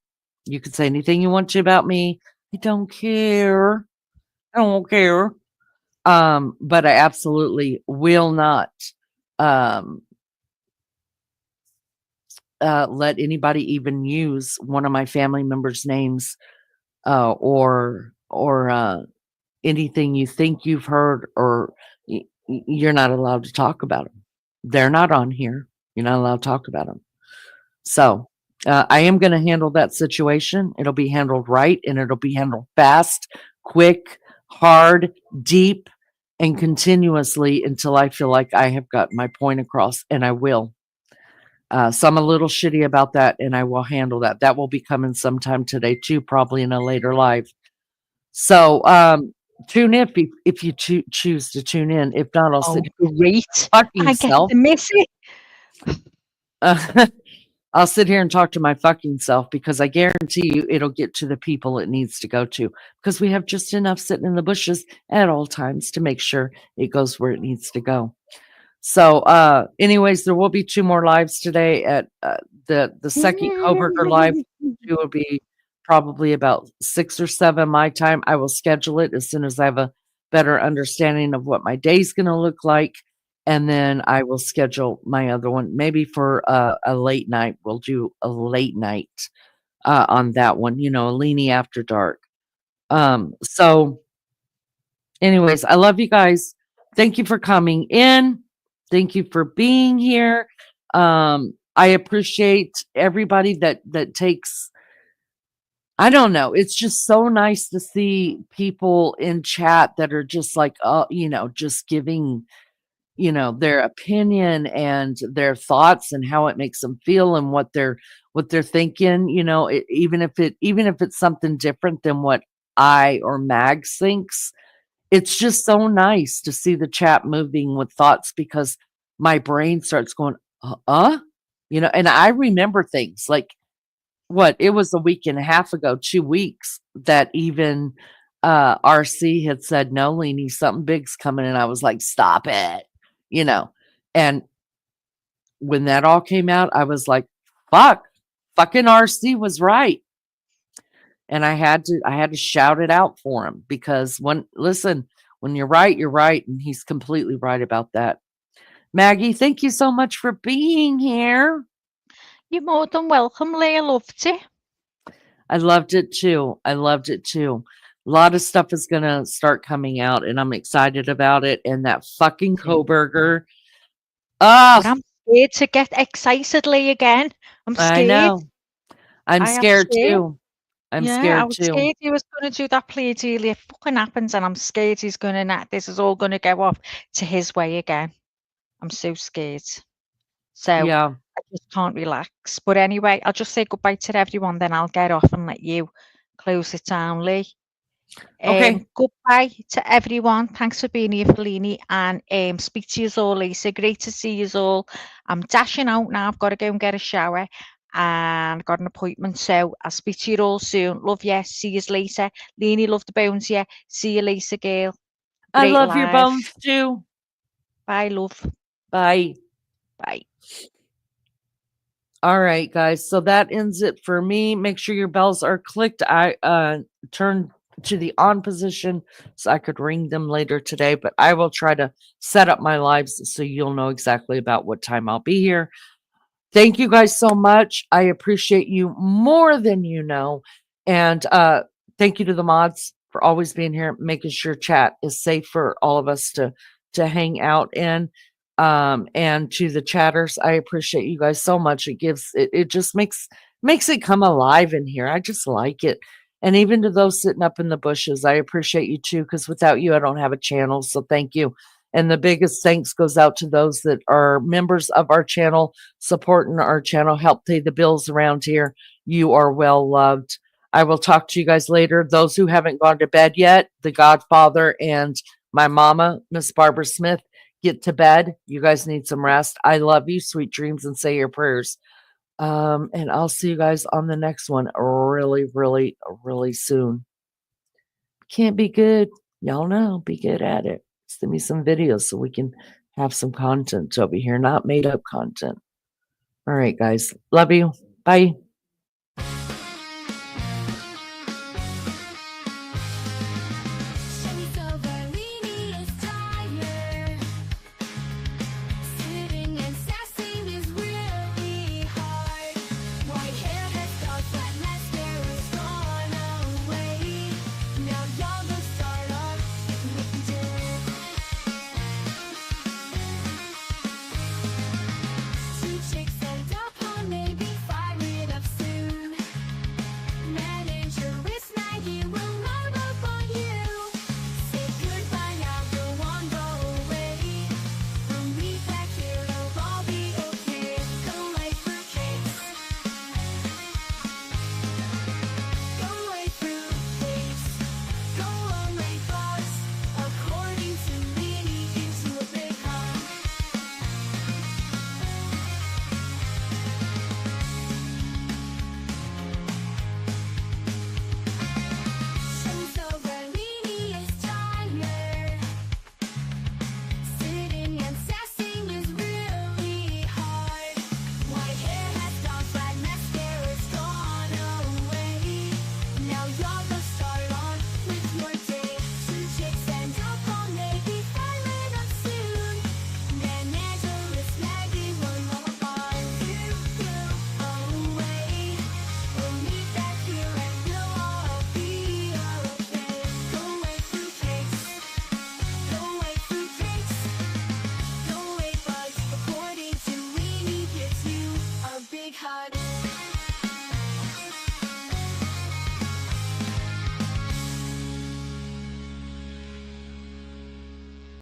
You can say anything you want to about me. I don't care. I don't care. But I absolutely will not um let anybody even use one of my family members' names or anything you think you've heard or you're not allowed to talk about them. They're not on here. You're not allowed to talk about them. So I am going to handle that situation. It'll be handled right and it'll be handled fast, quick, hard, deep, and continuously until I feel like I have got my point across, and I will. So I'm a little shitty about that, and I will handle that. That will be coming sometime today too, probably in a later live. So tune in if you choose to tune in. If not, I'll sit great. fucking I get self. to miss it. I'll sit here and talk to my fucking self because I guarantee you it'll get to the people it needs to go to because we have just enough sitting in the bushes at all times to make sure it goes where it needs to go. So, anyways, there will be 2 more lives today at the second Kohberger live. 2 will be probably about 6 or 7 my time. I will schedule it as soon as I have a better understanding of what my day's going to look like. And then I will schedule my other one, maybe for a late night. We'll do a late night on that one, a leany after dark. So anyways, I love you guys. Thank you for coming in. Thank you for being here. I appreciate everybody that takes, I don't know. It's just so nice to see people in chat that are just like, just giving their opinion and their thoughts and how it makes them feel and what they're thinking, even if it's something different than what I or Mags thinks. It's just so nice to see the chat moving with thoughts because my brain starts going, and I remember things like it was a week and a half ago, 2 weeks that even RC had said, no, Leanie, something big's coming. And I was like, stop it. And when that all came out, I was like, fucking RC was right. And I had to shout it out for him because when you're right, you're right. And he's completely right about that. Maggie, thank you so much for being here. You're more than welcome, Leah. Loved it. I loved it too. A lot of stuff is going to start coming out and I'm excited about it. And that fucking Kohberger. But I'm scared to get excitedly again. I'm scared. I know. I'm scared too. I'm scared I was too. scared he was going to do that plea deal. It fucking happens, and I'm scared he's going to. This is all going to go off to his way again. I'm so scared. So yeah, I just can't relax. But anyway, I'll just say goodbye to everyone. Then I'll get off and let you close it down, Lee. Okay. Goodbye to everyone. Thanks for being here, Fellini, and speak to you all, Lisa. Great to see you all. I'm dashing out now. I've got to go and get a shower. And got an appointment, so I'll speak to you all soon. Love you. See you later. Leanie, love the bones. Yeah. See you later, girl. I Great love live. your bones too. Bye, love. Bye. Bye. All right, guys. So that ends it for me. Make sure your bells are clicked. I turned to the on position so I could ring them later today, but I will try to set up my lives so you'll know exactly about what time I'll be here. Thank you guys so much. I appreciate you more than you know. And thank you to the mods for always being here, making sure chat is safe for all of us to hang out in. And to the chatters, I appreciate you guys so much. It just makes it come alive in here. I just like it. And even to those sitting up in the bushes, I appreciate you too, because without you, I don't have a channel. So thank you. And the biggest thanks goes out to those that are members of our channel, supporting our channel, help pay the bills around here. You are well loved. I will talk to you guys later. Those who haven't gone to bed yet, the Godfather and my mama, Miss Barbara Smith, get to bed. You guys need some rest. I love you. Sweet dreams and say your prayers. And I'll see you guys on the next one really, really, really soon. Can't be good. Y'all know, be good at it. Send me some videos so we can have some content over here, not made up content. All right, guys. Love you. Bye.